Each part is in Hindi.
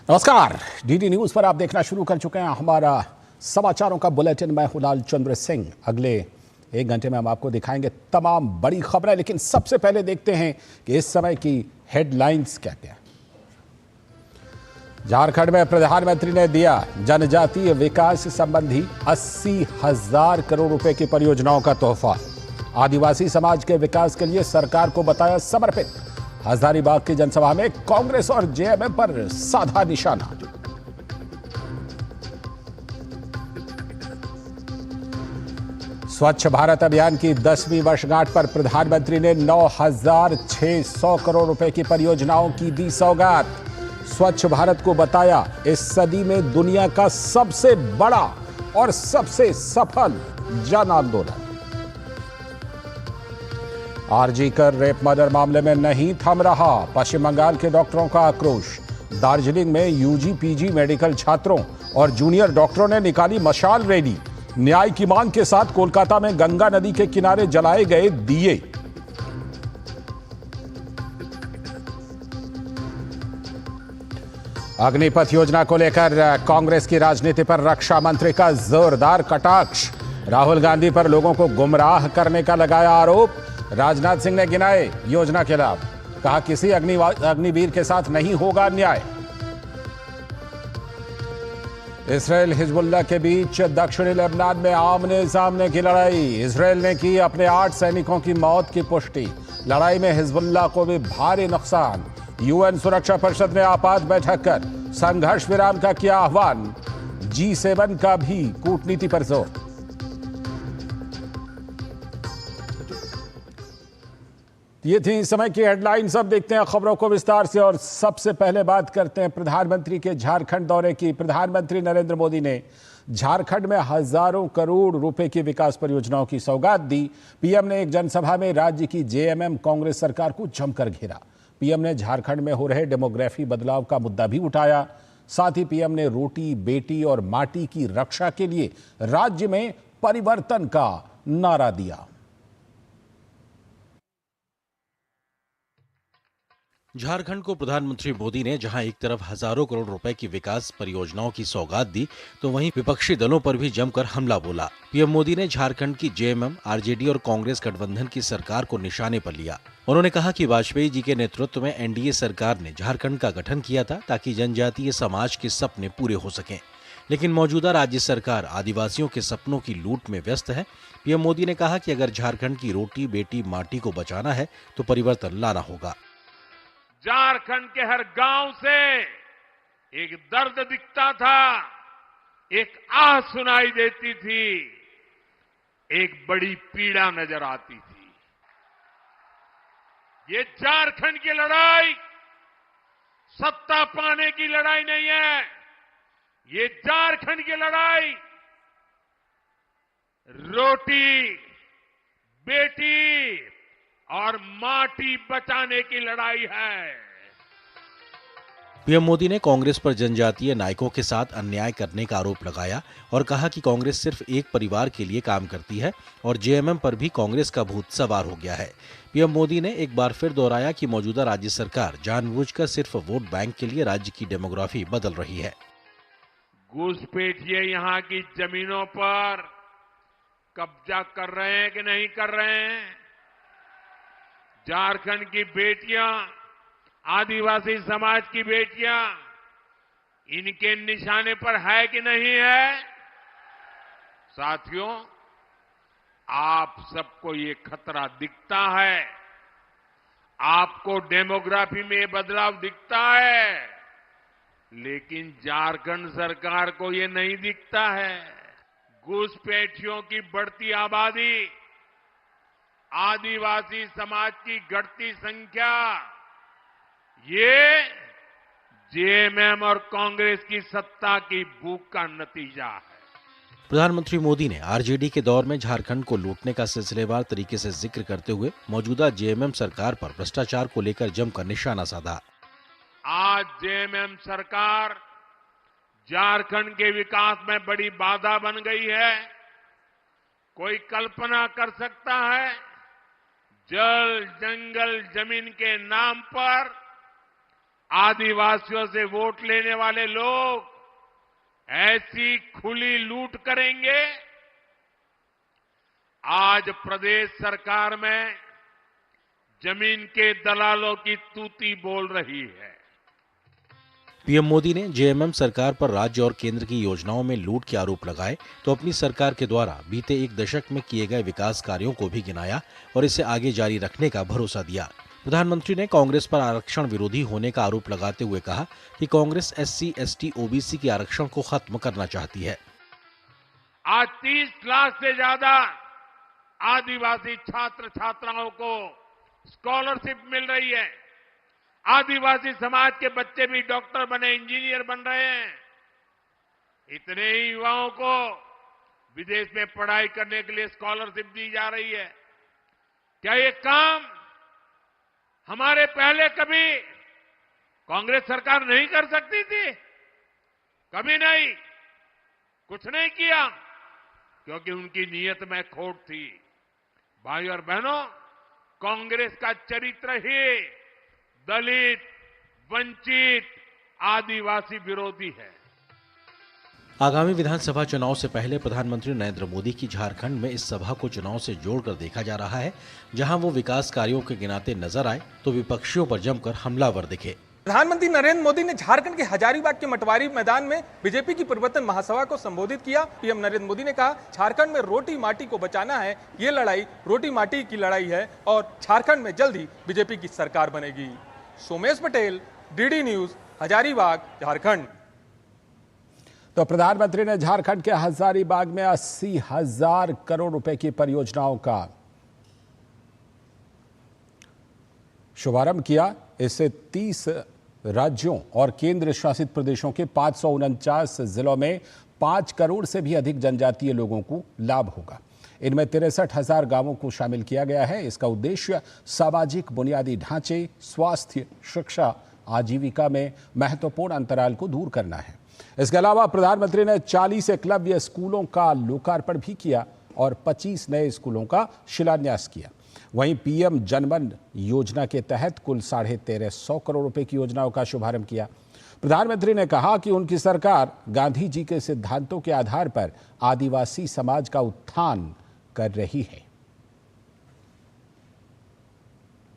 नमस्कार। डीडी न्यूज पर आप देखना शुरू कर चुके हैं हमारा समाचारों का बुलेटिन। मैं हूं लाल चंद्र सिंह। अगले एक घंटे में हम आपको दिखाएंगे तमाम बड़ी खबरें, लेकिन सबसे पहले देखते हैं कि इस समय की हेडलाइंस क्या क्या। झारखंड में प्रधानमंत्री ने दिया जनजातीय विकास संबंधी 80,000 करोड़ रुपए की परियोजनाओं का तोहफा। आदिवासी समाज के विकास के लिए सरकार को बताया समर्पित। हजारीबाग की जनसभा में कांग्रेस और जेएमएम पर साधा निशाना। स्वच्छ भारत अभियान की 10वीं वर्षगांठ पर प्रधानमंत्री ने 9,600 करोड़ रुपए की परियोजनाओं की दी सौगात। स्वच्छ भारत को बताया इस सदी में दुनिया का सबसे बड़ा और सबसे सफल जन आंदोलन। आरजी कर रेप मर्डर मामले में नहीं थम रहा पश्चिम बंगाल के डॉक्टरों का आक्रोश। दार्जिलिंग में यूजी पीजी मेडिकल छात्रों और जूनियर डॉक्टरों ने निकाली मशाल रैली। न्याय की मांग के साथ कोलकाता में गंगा नदी के किनारे जलाए गए दिए। अग्निपथ योजना को लेकर कांग्रेस की राजनीति पर रक्षा मंत्री का जोरदार कटाक्ष। राहुल गांधी पर लोगों को गुमराह करने का लगाया आरोप। राजनाथ सिंह ने गिनाए योजना के लाभ, कहा किसी अग्निवीर के साथ नहीं होगा अन्याय। इसराइल हिजबुल्लाह के बीच दक्षिणी लेबनान में आमने सामने की लड़ाई। इसराइल ने की अपने 8 सैनिकों की मौत की पुष्टि। लड़ाई में हिजबुल्लाह को भी भारी नुकसान। यूएन सुरक्षा परिषद ने आपात बैठक कर संघर्ष विराम का किया आह्वान। G7 का भी कूटनीति पर जोर। ये थी इस समय की हेडलाइंस। अब देखते हैं खबरों को विस्तार से और सबसे पहले बात करते हैं प्रधानमंत्री के झारखंड दौरे की। प्रधानमंत्री नरेंद्र मोदी ने झारखंड में हजारों करोड़ रुपए की विकास परियोजनाओं की सौगात दी। पीएम ने एक जनसभा में राज्य की जेएमएम कांग्रेस सरकार को जमकर घेरा। पीएम ने झारखंड में हो रहे डेमोग्राफी बदलाव का मुद्दा भी उठाया। साथ ही पीएम ने रोटी बेटी और माटी की रक्षा के लिए राज्य में परिवर्तन का नारा दिया। झारखंड को प्रधानमंत्री मोदी ने जहां एक तरफ हजारों करोड़ रुपए की विकास परियोजनाओं की सौगात दी, तो वहीं विपक्षी दलों पर भी जमकर हमला बोला। पीएम मोदी ने झारखंड की जेएमएम, आरजेडी और कांग्रेस गठबंधन की सरकार को निशाने पर लिया। उन्होंने कहा कि वाजपेयी जी के नेतृत्व में एनडीए सरकार ने झारखंड का गठन किया था ताकि जनजातीय समाज के सपने पूरे हो सकें, लेकिन मौजूदा राज्य सरकार आदिवासियों के सपनों की लूट में व्यस्त है। पीएम मोदी ने कहा कि अगर झारखंड की रोटी बेटी माटी को बचाना है तो परिवर्तन लाना होगा। झारखंड के हर गांव से एक दर्द दिखता था, एक आह सुनाई देती थी, एक बड़ी पीड़ा नजर आती थी। ये झारखंड की लड़ाई सत्ता पाने की लड़ाई नहीं है। ये झारखंड की लड़ाई रोटी बेटी और माटी बचाने की लड़ाई है। पीएम मोदी ने कांग्रेस पर जनजातीय नायकों के साथ अन्याय करने का आरोप लगाया और कहा कि कांग्रेस सिर्फ एक परिवार के लिए काम करती है और जेएमएम पर भी कांग्रेस का भूत सवार हो गया है। पीएम मोदी ने एक बार फिर दोहराया कि मौजूदा राज्य सरकार जानबूझकर सिर्फ वोट बैंक के लिए राज्य की डेमोग्राफी बदल रही है। घुसपैठिए यहां की जमीनों पर कब्जा कर रहे हैं कि नहीं कर रहे हैं? झारखंड की बेटियां, आदिवासी समाज की बेटियां इनके निशाने पर है कि नहीं है? साथियों, आप सबको ये खतरा दिखता है। आपको डेमोग्राफी में ये बदलाव दिखता है, लेकिन झारखंड सरकार को ये नहीं दिखता है। घुसपैठियों की बढ़ती आबादी, आदिवासी समाज की घटती संख्या, ये जेएमएम और कांग्रेस की सत्ता की भूख का नतीजा है। प्रधानमंत्री मोदी ने आरजेडी के दौर में झारखंड को लूटने का सिलसिलेवार तरीके से जिक्र करते हुए मौजूदा जेएमएम सरकार पर भ्रष्टाचार को लेकर जमकर निशाना साधा। आज जेएमएम सरकार झारखंड के विकास में बड़ी बाधा बन गई है। कोई कल्पना कर सकता है जल, जंगल, जमीन के नाम पर आदिवासियों से वोट लेने वाले लोग ऐसी खुली लूट करेंगे। आज प्रदेश सरकार में जमीन के दलालों की तूती बोल रही है। पीएम मोदी ने जेएमएम सरकार पर राज्य और केंद्र की योजनाओं में लूट के आरोप लगाए तो अपनी सरकार के द्वारा बीते एक दशक में किए गए विकास कार्यों को भी गिनाया और इसे आगे जारी रखने का भरोसा दिया। प्रधानमंत्री ने कांग्रेस पर आरक्षण विरोधी होने का आरोप लगाते हुए कहा कि कांग्रेस एससी, एसटी, ओबीसी के आरक्षण को खत्म करना चाहती है। आज 30 लाख से ज्यादा आदिवासी छात्र छात्राओं को स्कॉलरशिप मिल रही है। आदिवासी समाज के बच्चे भी डॉक्टर बने, इंजीनियर बन रहे हैं। इतने ही युवाओं को विदेश में पढ़ाई करने के लिए स्कॉलरशिप दी जा रही है। क्या ये काम हमारे पहले कभी कांग्रेस सरकार नहीं कर सकती थी? कभी नहीं, कुछ नहीं किया, क्योंकि उनकी नीयत में खोट थी। भाई और बहनों, कांग्रेस का चरित्र ही दलित, वंचित, आदिवासी विरोधी है। आगामी विधानसभा चुनाव से पहले प्रधानमंत्री नरेंद्र मोदी की झारखंड में इस सभा को चुनाव से जोड़कर देखा जा रहा है। जहां वो विकास कार्यों के गिनाते नजर आए तो विपक्षियों पर जमकर हमलावर दिखे। प्रधानमंत्री नरेंद्र मोदी ने झारखंड के हजारीबाग के मटवारी मैदान में बीजेपी की परिवर्तन महासभा को संबोधित किया। पीएम नरेंद्र मोदी ने कहा, झारखंड में रोटी माटी को बचाना है, ये लड़ाई रोटी माटी की लड़ाई है और झारखंड में जल्द ही बीजेपी की सरकार बनेगी। Somesh Patel, DD news, Hazaribagh, Jharkhand. तो प्रधानमंत्री ने झारखंड के हजारीबाग में 80,000 करोड़ रुपए की परियोजनाओं का शुभारंभ किया। इससे 30 राज्यों और केंद्र शासित प्रदेशों के 549 जिलों में 5 करोड़ से भी अधिक जनजातीय लोगों को लाभ होगा। इनमें 63,000 गांवों को शामिल किया गया है। इसका उद्देश्य सामाजिक बुनियादी ढांचे, स्वास्थ्य, शिक्षा, आजीविका में महत्वपूर्ण अंतराल को दूर करना है। इसके अलावा प्रधानमंत्री ने 40 एकलव्य स्कूलों का लोकार्पण भी किया और 25 नए स्कूलों का शिलान्यास किया। वहीं पीएम जनमन योजना के तहत कुल 1350 करोड़ रुपए की योजनाओं का शुभारंभ किया। प्रधानमंत्री ने कहा कि उनकी सरकार गांधी जी के सिद्धांतों के आधार पर आदिवासी समाज का उत्थान कर रही है।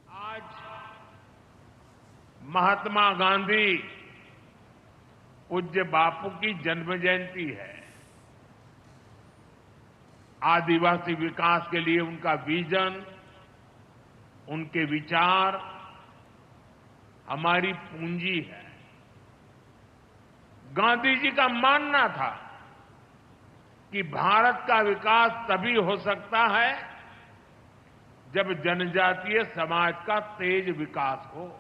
आज महात्मा गांधी पूज्य बापू की जन्म जयंती है। आदिवासी विकास के लिए उनका विजन, उनके विचार हमारी पूंजी है। गांधी जी का मानना था कि भारत का विकास तभी हो सकता है जब जनजातीय समाज का तेज विकास हो।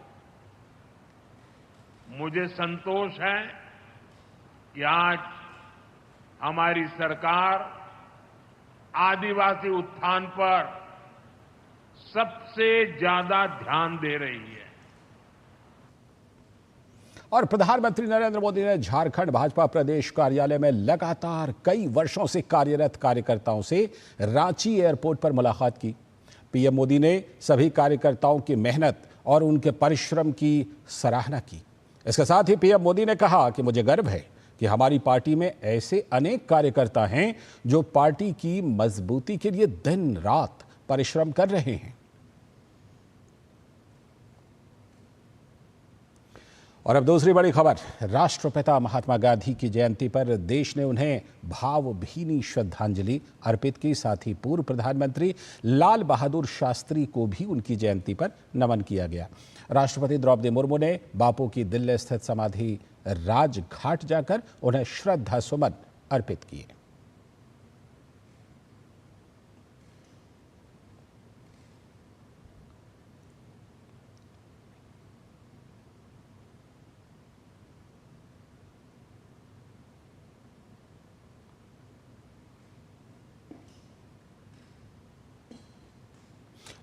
मुझे संतोष है कि आज हमारी सरकार आदिवासी उत्थान पर सबसे ज्यादा ध्यान दे रही है। और प्रधानमंत्री नरेंद्र मोदी ने झारखंड भाजपा प्रदेश कार्यालय में लगातार कई वर्षों से कार्यरत कार्यकर्ताओं से रांची एयरपोर्ट पर मुलाकात की। पीएम मोदी ने सभी कार्यकर्ताओं की मेहनत और उनके परिश्रम की सराहना की। इसके साथ ही पीएम मोदी ने कहा कि मुझे गर्व है कि हमारी पार्टी में ऐसे अनेक कार्यकर्ता हैं जो पार्टी की मजबूती के लिए दिन रात परिश्रम कर रहे हैं। और अब दूसरी बड़ी खबर, राष्ट्रपिता महात्मा गांधी की जयंती पर देश ने उन्हें भावभीनी श्रद्धांजलि अर्पित की। साथ ही पूर्व प्रधानमंत्री लाल बहादुर शास्त्री को भी उनकी जयंती पर नमन किया गया। राष्ट्रपति द्रौपदी मुर्मू ने बापू की दिल्ली स्थित समाधि राजघाट जाकर उन्हें श्रद्धा सुमन अर्पित किए।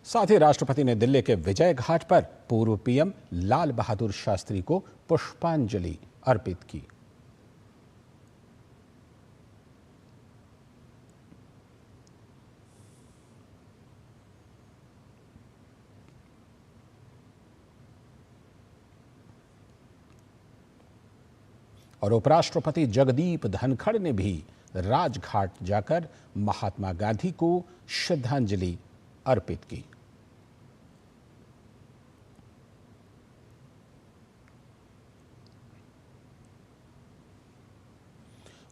साथ ही राष्ट्रपति ने दिल्ली के विजय घाट पर पूर्व पीएम लाल बहादुर शास्त्री को पुष्पांजलि अर्पित की। और उपराष्ट्रपति जगदीप धनखड़ ने भी राजघाट जाकर महात्मा गांधी को श्रद्धांजलि अर्पित की।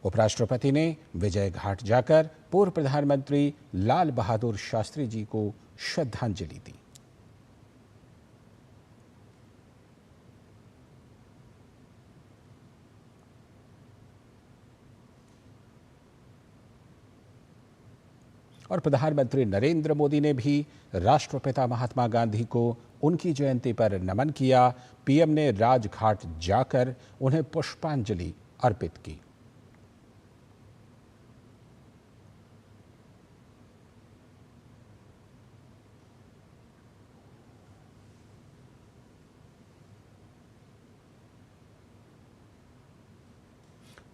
उपराष्ट्रपति ने विजय घाट जाकर पूर्व प्रधानमंत्री लाल बहादुर शास्त्री जी को श्रद्धांजलि दी। और प्रधानमंत्री नरेंद्र मोदी ने भी राष्ट्रपिता महात्मा गांधी को उनकी जयंती पर नमन किया। पीएम ने राजघाट जाकर उन्हें पुष्पांजलि अर्पित की।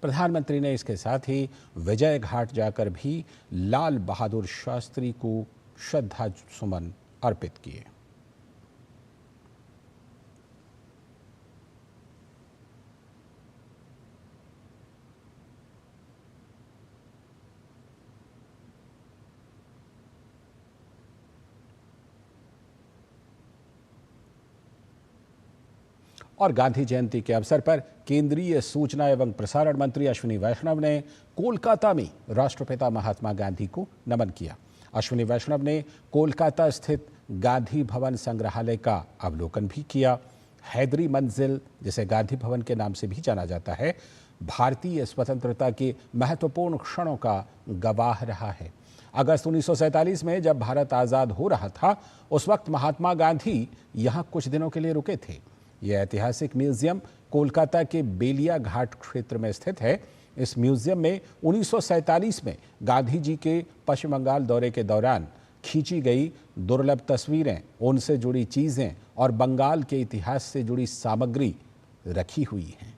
प्रधानमंत्री ने इसके साथ ही विजय घाट जाकर भी लाल बहादुर शास्त्री को श्रद्धा सुमन अर्पित किए। और गांधी जयंती के अवसर पर केंद्रीय सूचना एवं प्रसारण मंत्री अश्विनी वैष्णव ने कोलकाता में राष्ट्रपिता महात्मा गांधी को नमन किया। अश्विनी वैष्णव ने कोलकाता स्थित गांधी भवन संग्रहालय का अवलोकन भी किया। हैदरी मंजिल, जिसे गांधी भवन के नाम से भी जाना जाता है, भारतीय स्वतंत्रता के महत्वपूर्ण क्षणों का गवाह रहा है। अगस्त 1947 में जब भारत आजाद हो रहा था, उस वक्त महात्मा गांधी यहां कुछ दिनों के लिए रुके थे। यह ऐतिहासिक म्यूजियम कोलकाता के बेलिया घाट क्षेत्र में स्थित है। इस म्यूजियम में 1947 में गांधी जी के पश्चिम बंगाल दौरे के दौरान खींची गई दुर्लभ तस्वीरें, उनसे जुड़ी चीजें और बंगाल के इतिहास से जुड़ी सामग्री रखी हुई हैं।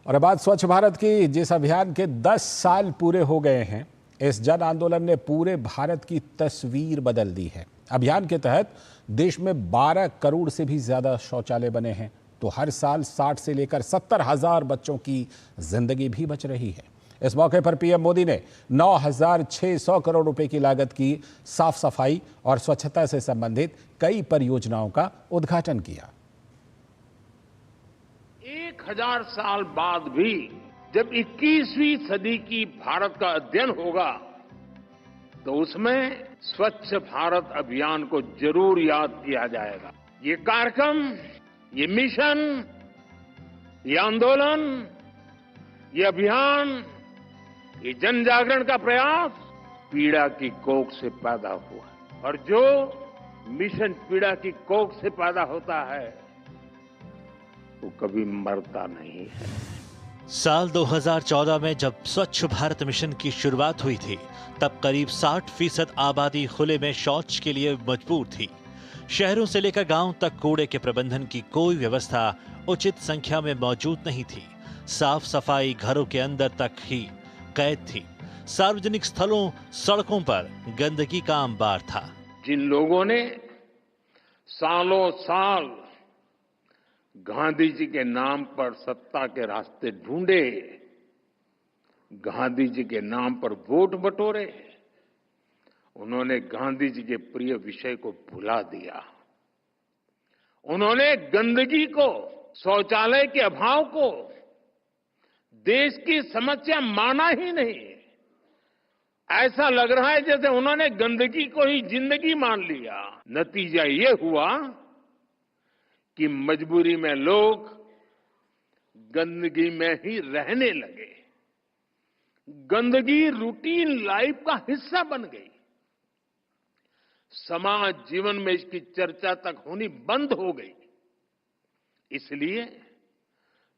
और अब बात स्वच्छ भारत की, जिस अभियान के 10 साल पूरे हो गए हैं। इस जन आंदोलन ने पूरे भारत की तस्वीर बदल दी है। अभियान के तहत देश में 12 करोड़ से भी ज्यादा शौचालय बने हैं, तो हर साल 60 से लेकर 70 हजार बच्चों की जिंदगी भी बच रही है। इस मौके पर पीएम मोदी ने 9,600 करोड़ रुपए की लागत की साफ सफाई और स्वच्छता से संबंधित कई परियोजनाओं का उद्घाटन किया। 1000 साल बाद भी जब 21वीं सदी की भारत का अध्ययन होगा, तो उसमें स्वच्छ भारत अभियान को जरूर याद किया जाएगा। ये कार्यक्रम, ये मिशन, ये आंदोलन, ये अभियान, ये जन जागरण का प्रयास पीड़ा की कोख से पैदा हुआ। और जो मिशन पीड़ा की कोख से पैदा होता है, वो कभी मरता नहीं है। साल 2014 में जब स्वच्छ भारत मिशन की शुरुआत हुई थी, तब करीब 60% आबादी खुले में शौच के लिए मजबूर थी। शहरों से लेकर गांव तक कूड़े के प्रबंधन की कोई व्यवस्था उचित संख्या में मौजूद नहीं थी। साफ सफाई घरों के अंदर तक ही कैद थी। सार्वजनिक स्थलों, सड़कों पर गंदगी का अंबार था। जिन लोगों ने सालों साल गांधी जी के नाम पर सत्ता के रास्ते ढूंढे, गांधी जी के नाम पर वोट बटोरे, उन्होंने गांधी जी के प्रिय विषय को भुला दिया। उन्होंने गंदगी को, शौचालय के अभाव को देश की समस्या माना ही नहीं। ऐसा लग रहा है जैसे उन्होंने गंदगी को ही जिंदगी मान लिया। नतीजा ये हुआ कि मजबूरी में लोग गंदगी में ही रहने लगे। गंदगी रूटीन लाइफ का हिस्सा बन गई। समाज जीवन में इसकी चर्चा तक होनी बंद हो गई। इसलिए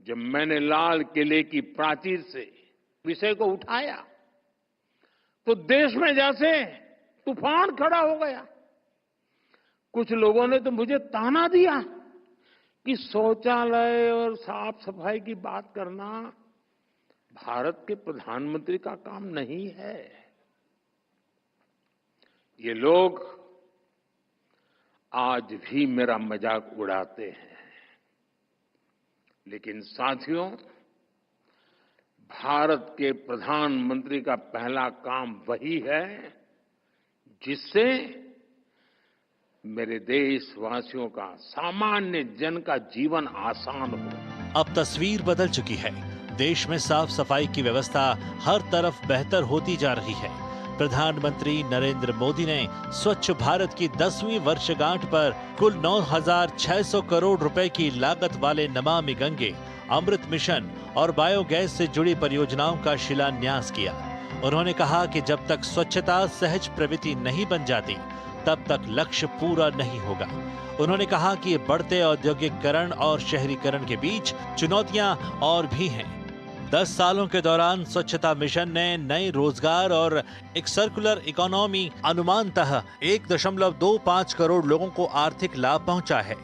जब मैंने लाल किले की प्राचीर से विषय को उठाया, तो देश में जैसे तूफान खड़ा हो गया। कुछ लोगों ने तो मुझे ताना दिया कि शौचालय और साफ सफाई की बात करना भारत के प्रधानमंत्री का काम नहीं है। ये लोग आज भी मेरा मजाक उड़ाते हैं, लेकिन साथियों, भारत के प्रधानमंत्री का पहला काम वही है जिससे मेरे देशवासियों का, सामान्य जन का जीवन आसान हो। अब तस्वीर बदल चुकी है। देश में साफ सफाई की व्यवस्था हर तरफ बेहतर होती जा रही है। प्रधानमंत्री नरेंद्र मोदी ने स्वच्छ भारत की 10वीं वर्षगांठ पर कुल 9,600 करोड़ रुपए की लागत वाले नमामि गंगे, अमृत मिशन और बायोगैस से जुड़ी परियोजनाओं का शिलान्यास किया। उन्होंने कहा कि जब तक स्वच्छता सहज प्रवृत्ति नहीं बन जाती, तब तक लक्ष्य पूरा नहीं होगा। उन्होंने कहा कि बढ़ते औद्योगिकरण और शहरीकरण के बीच चुनौतियां और भी हैं। 10 सालों के दौरान स्वच्छता मिशन ने नए रोजगार और एक सर्कुलर इकोनॉमी अनुमानतः 1.25 करोड़ लोगों को आर्थिक लाभ पहुंचा है।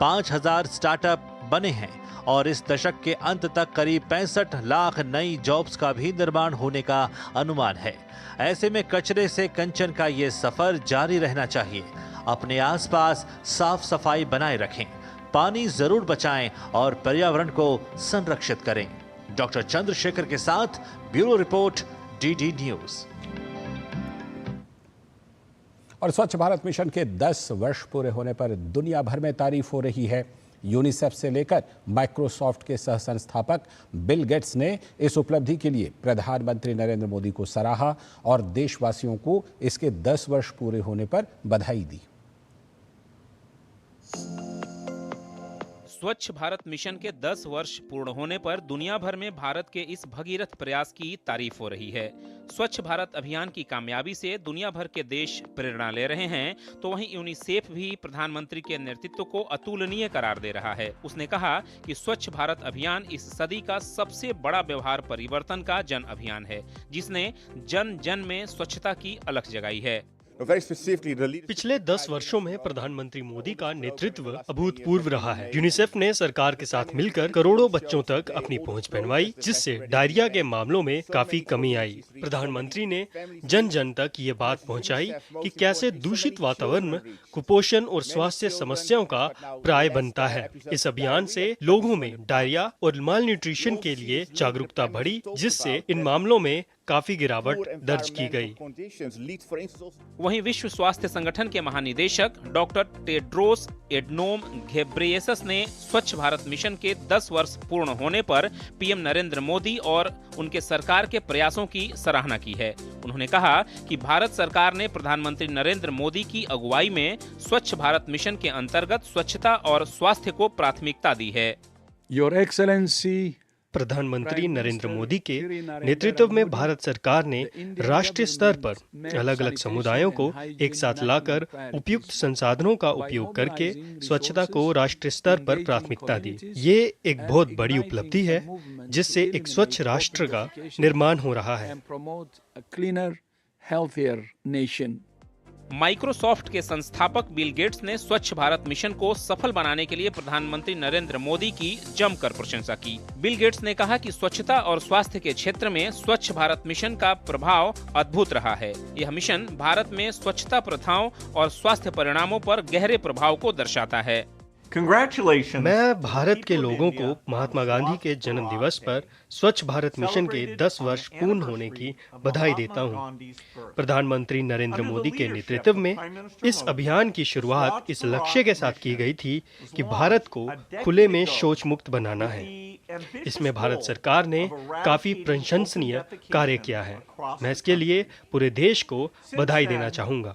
5,000 स्टार्टअप बने हैं और इस दशक के अंत तक करीब 65 लाख नई जॉब्स का भी निर्माण होने का अनुमान है। ऐसे में कचरे से कंचन का ये सफर जारी रहना चाहिए। अपने आसपास साफ सफाई बनाए रखें, पानी जरूर बचाएं और पर्यावरण को संरक्षित करें। डॉक्टर चंद्रशेखर के साथ ब्यूरो रिपोर्ट, डीडी न्यूज। और स्वच्छ भारत मिशन के 10 वर्ष पूरे होने पर दुनिया भर में तारीफ हो रही है। यूनिसेफ से लेकर माइक्रोसॉफ्ट के सह संस्थापक बिल गेट्स ने इस उपलब्धि के लिए प्रधानमंत्री नरेंद्र मोदी को सराहा और देशवासियों को इसके 10 वर्ष पूरे होने पर बधाई दी। स्वच्छ भारत मिशन के 10 वर्ष पूर्ण होने पर दुनिया भर में भारत के इस भगीरथ प्रयास की तारीफ हो रही है। स्वच्छ भारत अभियान की कामयाबी से दुनिया भर के देश प्रेरणा ले रहे हैं, तो वहीं यूनिसेफ भी प्रधानमंत्री के नेतृत्व को अतुलनीय करार दे रहा है। उसने कहा कि स्वच्छ भारत अभियान इस सदी का सबसे बड़ा व्यवहार परिवर्तन का जन अभियान है, जिसने जन जन में स्वच्छता की अलख जगाई है। पिछले 10 वर्षों में प्रधानमंत्री मोदी का नेतृत्व अभूतपूर्व रहा है। यूनिसेफ ने सरकार के साथ मिलकर करोड़ों बच्चों तक अपनी पहुंच पहनवाई, जिससे डायरिया के मामलों में काफी कमी आई। प्रधानमंत्री ने जन जन तक ये बात पहुंचाई कि कैसे दूषित वातावरण कुपोषण और स्वास्थ्य समस्याओं का प्राय बनता है। इस अभियान से लोगों में डायरिया और माल न्यूट्रिशन के लिए जागरूकता बढ़ी, जिससे इन मामलों में काफी गिरावट दर्ज की गई। वहीं विश्व स्वास्थ्य संगठन के महानिदेशक डॉक्टर टेड्रोस एडनोम घेब्रेयेसस ने स्वच्छ भारत मिशन के 10 वर्ष पूर्ण होने पर पीएम नरेंद्र मोदी और उनके सरकार के प्रयासों की सराहना की है। उन्होंने कहा कि भारत सरकार ने प्रधानमंत्री नरेंद्र मोदी की अगुवाई में स्वच्छ भारत मिशन के अंतर्गत स्वच्छता और स्वास्थ्य को प्राथमिकता दी है। योर एक्सेलेंसी, प्रधानमंत्री नरेंद्र मोदी के नेतृत्व में भारत सरकार ने राष्ट्रीय स्तर पर अलग अलग समुदायों को एक साथ लाकर उपयुक्त संसाधनों का उपयोग करके स्वच्छता को राष्ट्रीय स्तर पर प्राथमिकता दी। ये एक बहुत बड़ी उपलब्धि है, जिससे एक स्वच्छ राष्ट्र का निर्माण हो रहा है। माइक्रोसॉफ्ट के संस्थापक बिल गेट्स ने स्वच्छ भारत मिशन को सफल बनाने के लिए प्रधानमंत्री नरेंद्र मोदी की जमकर प्रशंसा की। बिल गेट्स ने कहा कि स्वच्छता और स्वास्थ्य के क्षेत्र में स्वच्छ भारत मिशन का प्रभाव अद्भुत रहा है। यह मिशन भारत में स्वच्छता प्रथाओं और स्वास्थ्य परिणामों पर गहरे प्रभाव को दर्शाता है। मैं भारत के लोगों को महात्मा गांधी के जन्म दिवस पर स्वच्छ भारत मिशन के 10 वर्ष पूर्ण होने की बधाई देता हूं। प्रधानमंत्री नरेंद्र मोदी के नेतृत्व में इस अभियान की शुरुआत इस लक्ष्य के साथ की गई थी कि भारत को खुले में शौच मुक्त बनाना है। इसमें भारत सरकार ने काफी प्रशंसनीय कार्य किया है। मैं इसके लिए पूरे देश को बधाई देना चाहूंगा।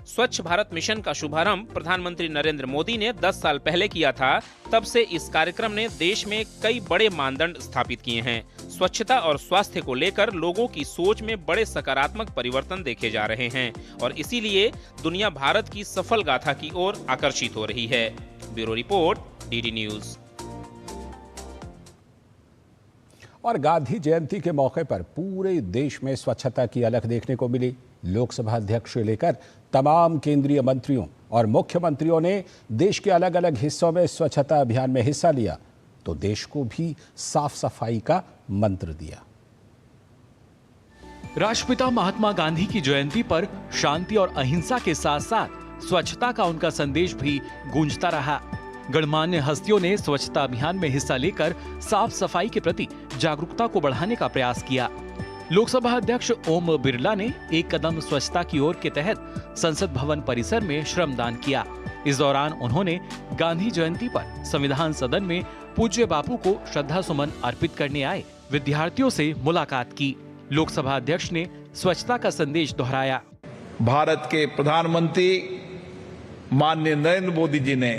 स्वच्छ भारत मिशन का शुभारंभ प्रधानमंत्री नरेंद्र मोदी ने 10 साल पहले किया था। तब से इस कार्यक्रम ने देश में कई बड़े मानदंड स्थापित किए हैं। स्वच्छता और स्वास्थ्य को लेकर लोगों की सोच में बड़े सकारात्मक परिवर्तन देखे जा रहे हैं और इसीलिए दुनिया भारत की सफल गाथा की ओर आकर्षित हो रही है। Bureau report, DD news. और गांधी जयंती के मौके पर पूरे देश में स्वच्छता की अलख देखने को मिली। लोकसभा अध्यक्ष से लेकर तमाम केंद्रीय मंत्रियों और मुख्यमंत्रियों ने देश के अलग अलग हिस्सों में स्वच्छता अभियान में हिस्सा लिया, तो देश को भी साफ सफाई का मंत्र दिया। राष्ट्रपिता महात्मा गांधी की जयंती पर शांति और अहिंसा के साथ साथ स्वच्छता का उनका संदेश भी गूंजता रहा। गणमान्य हस्तियों ने स्वच्छता अभियान में हिस्सा लेकर साफ सफाई के प्रति जागरूकता को बढ़ाने का प्रयास किया। लोकसभा अध्यक्ष ओम बिरला ने एक कदम स्वच्छता की ओर के तहत संसद भवन परिसर में श्रमदान किया। इस दौरान उन्होंने गांधी जयंती पर संविधान सदन में पूज्य बापू को श्रद्धा सुमन अर्पित करने आए विद्यार्थियों से मुलाकात की। लोकसभा अध्यक्ष ने स्वच्छता का संदेश दोहराया। भारत के प्रधानमंत्री माननीय नरेंद्र मोदी जी ने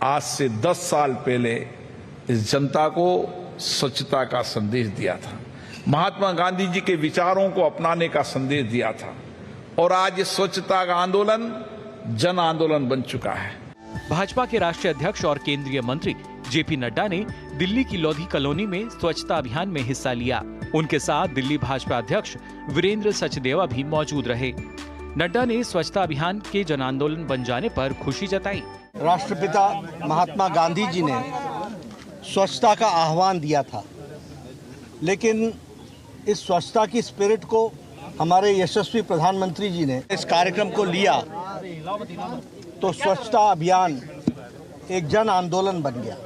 आज से 10 साल पहले इस जनता को स्वच्छता का संदेश दिया था। महात्मा गांधी जी के विचारों को अपनाने का संदेश दिया था और आज इस स्वच्छता का आंदोलन जन आंदोलन बन चुका है। भाजपा के राष्ट्रीय अध्यक्ष और केंद्रीय मंत्री जेपी नड्डा ने दिल्ली की लोधी कॉलोनी में स्वच्छता अभियान में हिस्सा लिया। उनके साथ दिल्ली भाजपा अध्यक्ष वीरेंद्र सचदेवा भी मौजूद रहे। नड्डा ने स्वच्छता अभियान के जन आंदोलन बन जाने पर खुशी जताई। राष्ट्रपिता महात्मा गांधी जी ने स्वच्छता का आह्वान दिया था, लेकिन इस स्वच्छता की स्पिरिट को हमारे यशस्वी प्रधानमंत्री जी ने इस कार्यक्रम को लिया तो स्वच्छता अभियान एक जन आंदोलन बन गया।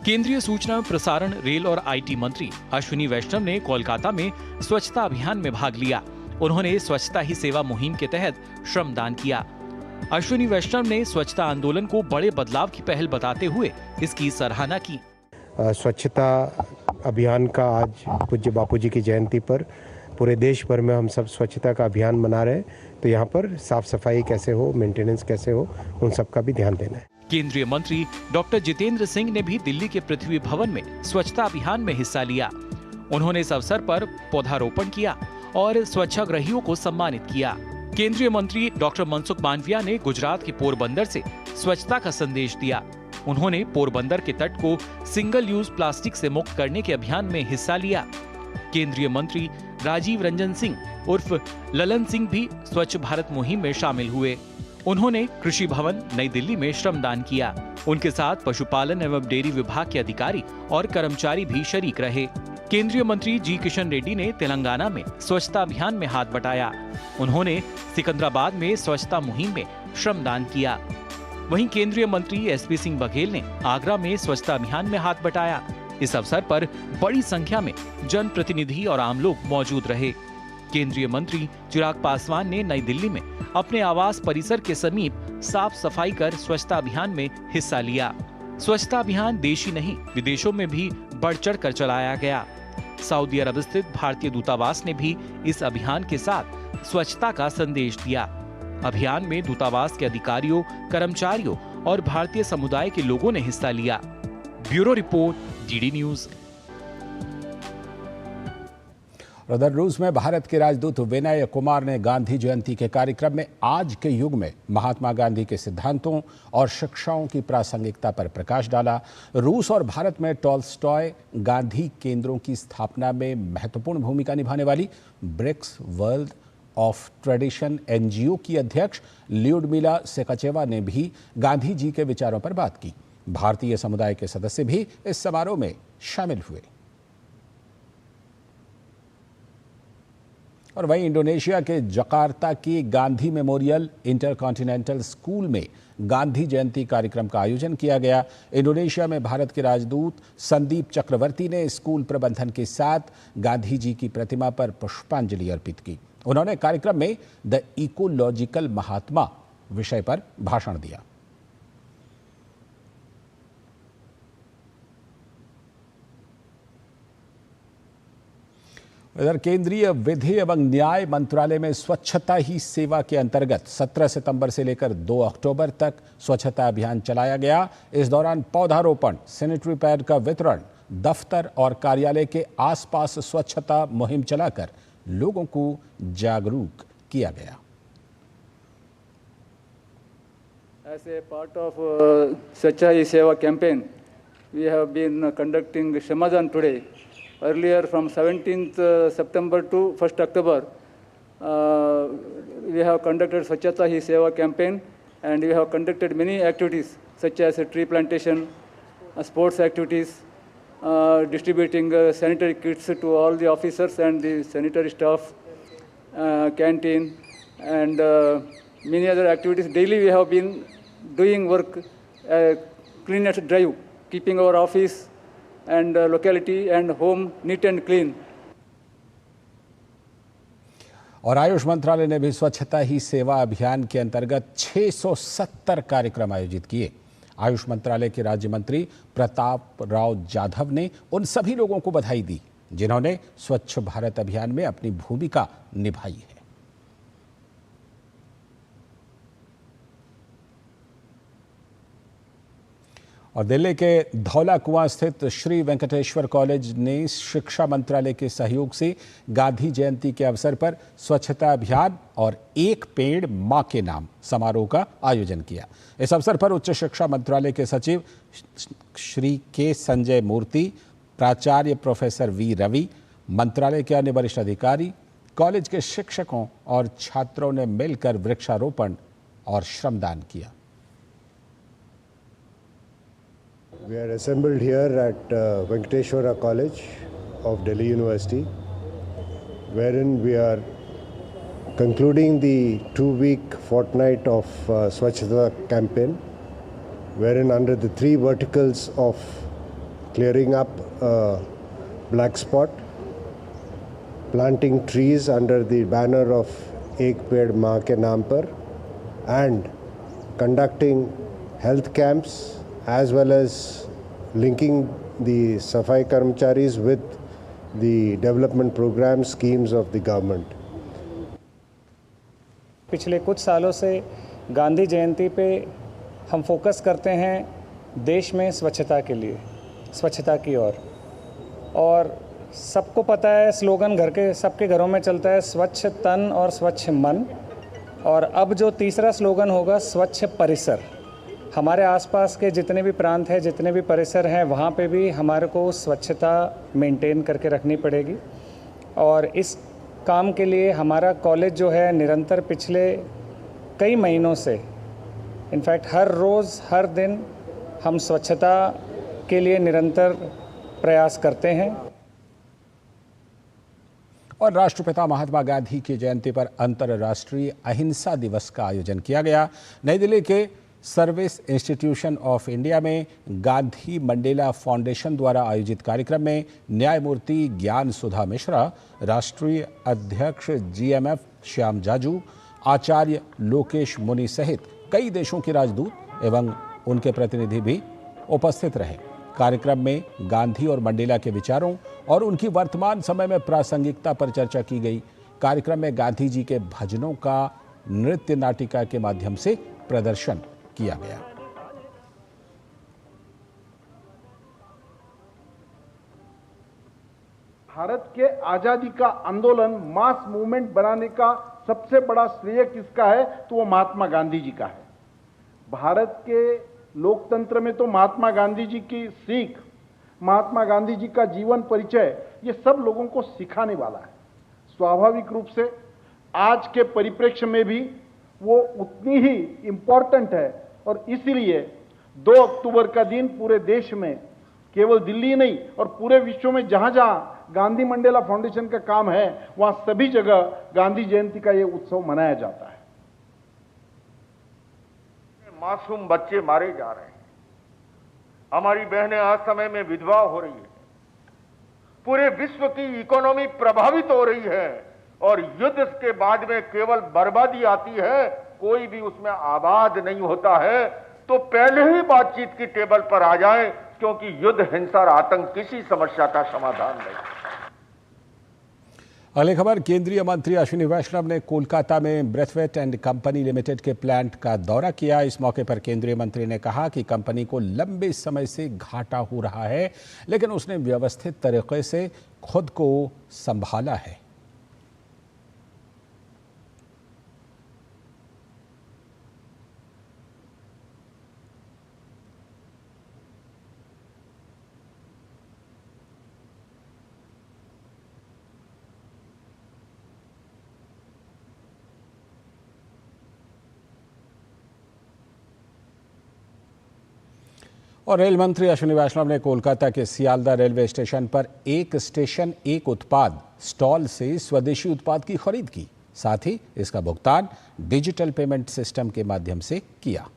केंद्रीय सूचना प्रसारण, रेल और आईटी मंत्री अश्विनी वैष्णव ने कोलकाता में स्वच्छता अभियान में भाग लिया। उन्होंने स्वच्छता ही सेवा मुहिम के तहत श्रमदान किया। अश्विनी वैष्णव ने स्वच्छता आंदोलन को बड़े बदलाव की पहल बताते हुए इसकी सराहना की। स्वच्छता अभियान का आज पूज्य बापू जी की जयंती पर पूरे देश भर में हम सब स्वच्छता का अभियान मना रहे हैं, तो यहाँ पर साफ सफाई कैसे हो, मेंटेनेंस कैसे हो, उन सब का भी ध्यान देना है। केंद्रीय मंत्री डॉक्टर जितेंद्र सिंह ने भी दिल्ली के पृथ्वी भवन में स्वच्छता अभियान में हिस्सा लिया। उन्होंने इस अवसर पर पौधारोपण किया और स्वच्छाग्रहियों को सम्मानित किया। केंद्रीय मंत्री डॉक्टर मनसुख मांडविया ने गुजरात के पोरबंदर से स्वच्छता का संदेश दिया। उन्होंने पोरबंदर के तट को सिंगल यूज प्लास्टिक से मुक्त करने के अभियान में हिस्सा लिया। केंद्रीय मंत्री राजीव रंजन सिंह उर्फ ललन सिंह भी स्वच्छ भारत मुहिम में शामिल हुए। उन्होंने कृषि भवन नई दिल्ली में श्रमदान किया। उनके साथ पशुपालन एवं डेयरी विभाग के अधिकारी और कर्मचारी भी शरीक रहे। केंद्रीय मंत्री जी किशन रेड्डी ने तेलंगाना में स्वच्छता अभियान में हाथ बटाया। उन्होंने सिकंदराबाद में स्वच्छता मुहिम में श्रमदान किया। वहीं केंद्रीय मंत्री एसपी सिंह बघेल ने आगरा में स्वच्छता अभियान में हाथ बटाया। इस अवसर पर बड़ी संख्या में जनप्रतिनिधि और आम लोग मौजूद रहे। केंद्रीय मंत्री चिराग पासवान ने नई दिल्ली में अपने आवास परिसर के समीप साफ सफाई कर स्वच्छता अभियान में हिस्सा लिया। स्वच्छता अभियान देश ही नहीं विदेशों में भी बढ़ चढ़ कर चलाया गया। सऊदी अरब स्थित भारतीय दूतावास ने भी इस अभियान के साथ स्वच्छता का संदेश दिया। अभियान में दूतावास के अधिकारियों, कर्मचारियों और भारतीय समुदाय के लोगों ने हिस्सा लिया। Bureau report, DD news. उधर रूस में भारत के राजदूत विनय कुमार ने गांधी जयंती के कार्यक्रम में आज के युग में महात्मा गांधी के सिद्धांतों और शिक्षाओं की प्रासंगिकता पर प्रकाश डाला। रूस और भारत में टॉल्स्टॉय गांधी केंद्रों की स्थापना में महत्वपूर्ण भूमिका निभाने वाली BRICS world of tradition NGO की अध्यक्ष ल्यूडमिला सेकाचेवा ने भी गांधी जी के विचारों पर बात की। भारतीय समुदाय के सदस्य भी इस समारोह में शामिल हुए। और वहीं इंडोनेशिया के जकार्ता की गांधी मेमोरियल इंटरकॉन्टिनेंटल स्कूल में गांधी जयंती कार्यक्रम का आयोजन किया गया। इंडोनेशिया में भारत के राजदूत संदीप चक्रवर्ती ने स्कूल प्रबंधन के साथ गांधी जी की प्रतिमा पर पुष्पांजलि अर्पित की। उन्होंने कार्यक्रम में द इकोलॉजिकल महात्मा विषय पर भाषण दिया। इधर केंद्रीय विधि एवं न्याय मंत्रालय में स्वच्छता ही सेवा के अंतर्गत 17 सितंबर से लेकर 2 अक्टूबर तक स्वच्छता अभियान चलाया गया। इस दौरान पौधारोपण, सैनिटरी पैड का वितरण, दफ्तर और कार्यालय के आसपास स्वच्छता मुहिम चलाकर लोगों को जागरूक किया गया। As a part of Swachha Hi Seva campaign, we have been conducting Shamadan today. Earlier, from 17th September to 1st October, we have conducted Swachhata Hi Seva campaign, and we have conducted many activities such as tree plantation, sports activities, distributing sanitary kits to all the officers and the sanitary staff, canteen, and many other activities. Daily we have been doing work cleanliness drive, keeping our office and locality and home neat and clean. और आयुष मंत्रालय ने भी स्वच्छता ही सेवा अभियान के अंतर्गत 670 कार्यक्रम आयोजित किए। आयुष मंत्रालय के राज्य मंत्री प्रताप राव जाधव ने उन सभी लोगों को बधाई दी जिन्होंने स्वच्छ भारत अभियान में अपनी भूमिका निभाई है। और दिल्ली के धौला कुआं स्थित श्री वेंकटेश्वर कॉलेज ने शिक्षा मंत्रालय के सहयोग से गांधी जयंती के अवसर पर स्वच्छता अभियान और एक पेड़ मां के नाम समारोह का आयोजन किया। इस अवसर पर उच्च शिक्षा मंत्रालय के सचिव श्री के संजय मूर्ति, प्राचार्य प्रोफेसर वी रवि, मंत्रालय के अन्य वरिष्ठ अधिकारी, कॉलेज के शिक्षकों और छात्रों ने मिलकर वृक्षारोपण और श्रमदान किया। We are assembled here at Venkateshwara College of Delhi University, wherein we are concluding the 2-week fortnight of Swachhata campaign, wherein under the 3 verticals of clearing up black spot, planting trees under the banner of Ek Ped Maa Ke Naam Par, and conducting health camps as well as linking the Safai Karmacharis with the development program schemes of the government. पिछले कुछ सालों से गांधी जयंती पे हम फोकस करते हैं देश में स्वच्छता के लिए, स्वच्छता की ओर। और सबको पता है स्लोगन घर के सबके घरों में चलता है, स्वच्छ तन और स्वच्छ मन। और अब जो तीसरा स्लोगन होगा, स्वच्छ परिसर। हमारे आसपास के जितने भी प्रांत हैं, जितने भी परिसर हैं, वहाँ पे भी हमारे को स्वच्छता मेंटेन करके रखनी पड़ेगी। और इस काम के लिए हमारा कॉलेज जो है निरंतर पिछले कई महीनों से, इनफैक्ट हर रोज़ हर दिन हम स्वच्छता के लिए निरंतर प्रयास करते हैं। और राष्ट्रपिता महात्मा गांधी की जयंती पर अंतर्राष्ट्रीय अहिंसा दिवस का आयोजन किया गया। नई दिल्ली के सर्विस इंस्टीट्यूशन ऑफ इंडिया में गांधी मंडेला फाउंडेशन द्वारा आयोजित कार्यक्रम में न्यायमूर्ति ज्ञान सुधा मिश्रा, राष्ट्रीय अध्यक्ष GMF श्याम जाजू, आचार्य लोकेश मुनि सहित कई देशों के राजदूत एवं उनके प्रतिनिधि भी उपस्थित रहे। कार्यक्रम में गांधी और मंडेला के विचारों और उनकी वर्तमान समय में प्रासंगिकता पर चर्चा की गई। कार्यक्रम में गांधी जी के भजनों का नृत्य नाटिका के माध्यम से प्रदर्शन किया गया। भारत के आजादी का आंदोलन मास मूवमेंट बनाने का सबसे बड़ा श्रेय किसका है? तो वो महात्मा गांधी जी का है। भारत के लोकतंत्र में तो महात्मा गांधी जी की सीख, महात्मा गांधी जी का जीवन परिचय, ये सब लोगों को सिखाने वाला है। स्वाभाविक रूप से आज के परिप्रेक्ष्य में भी वो उतनी ही इम्पोर्टेंट है। और इसीलिए 2 अक्टूबर का दिन पूरे देश में, केवल दिल्ली नहीं और पूरे विश्व में जहां जहां गांधी मंडेला फाउंडेशन का काम है, वहां सभी जगह गांधी जयंती का ये उत्सव मनाया जाता है। मासूम बच्चे मारे जा रहे हैं, हमारी बहनें आज समय में विधवा हो रही है, पूरे विश्व की इकोनॉमी प्रभावित हो रही है और युद्ध के बाद में केवल बर्बादी आती है, कोई भी उसमें आबाद नहीं होता है। तो पहले ही बातचीत की टेबल पर आ जाए, क्योंकि युद्ध, हिंसा और आतंक किसी समस्या का समाधान नहीं। अगली खबर, केंद्रीय मंत्री अश्विनी वैष्णव ने कोलकाता में ब्रेथवेट एंड कंपनी लिमिटेड के प्लांट का दौरा किया। इस मौके पर केंद्रीय मंत्री ने कहा कि कंपनी को लंबे समय से घाटा हो रहा है, लेकिन उसने व्यवस्थित तरीके से खुद को संभाला है। और रेल मंत्री अश्विनी वैष्णव ने कोलकाता के सियालदा रेलवे स्टेशन पर एक स्टेशन एक उत्पाद स्टॉल से स्वदेशी उत्पाद की खरीद की। साथ ही इसका भुगतान डिजिटल पेमेंट सिस्टम के माध्यम से किया।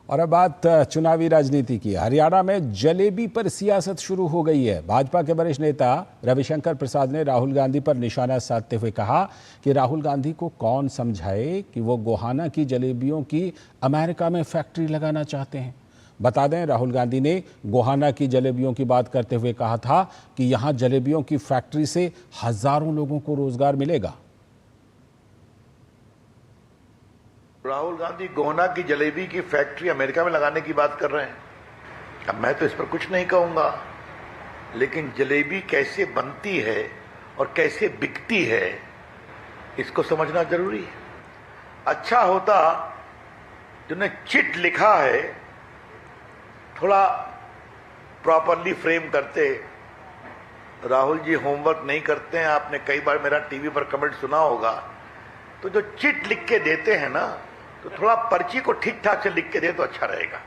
और अब बात चुनावी राजनीति की। हरियाणा में जलेबी पर सियासत शुरू हो गई है। भाजपा के वरिष्ठ नेता रविशंकर प्रसाद ने राहुल गांधी पर निशाना साधते हुए कहा कि राहुल गांधी को कौन समझाए कि वो गोहाना की जलेबियों की अमेरिका में फैक्ट्री लगाना चाहते हैं। बता दें, राहुल गांधी ने गोहाना की जलेबियों की बात करते हुए कहा था कि यहाँ जलेबियों की फैक्ट्री से हजारों लोगों को रोजगार मिलेगा। राहुल गांधी गोहना की जलेबी की फैक्ट्री अमेरिका में लगाने की बात कर रहे हैं। अब मैं तो इस पर कुछ नहीं कहूंगा, लेकिन जलेबी कैसे बनती है और कैसे बिकती है इसको समझना जरूरी है। अच्छा होता जिन्हें चिट लिखा है थोड़ा प्रॉपरली फ्रेम करते। राहुल जी होमवर्क नहीं करते हैं, आपने कई बार मेरा टीवी पर कमेंट सुना होगा। तो जो चिट लिख के देते हैं ना, तो थोड़ा पर्ची को ठीक ठाक से लिख के दे तो अच्छा रहेगा।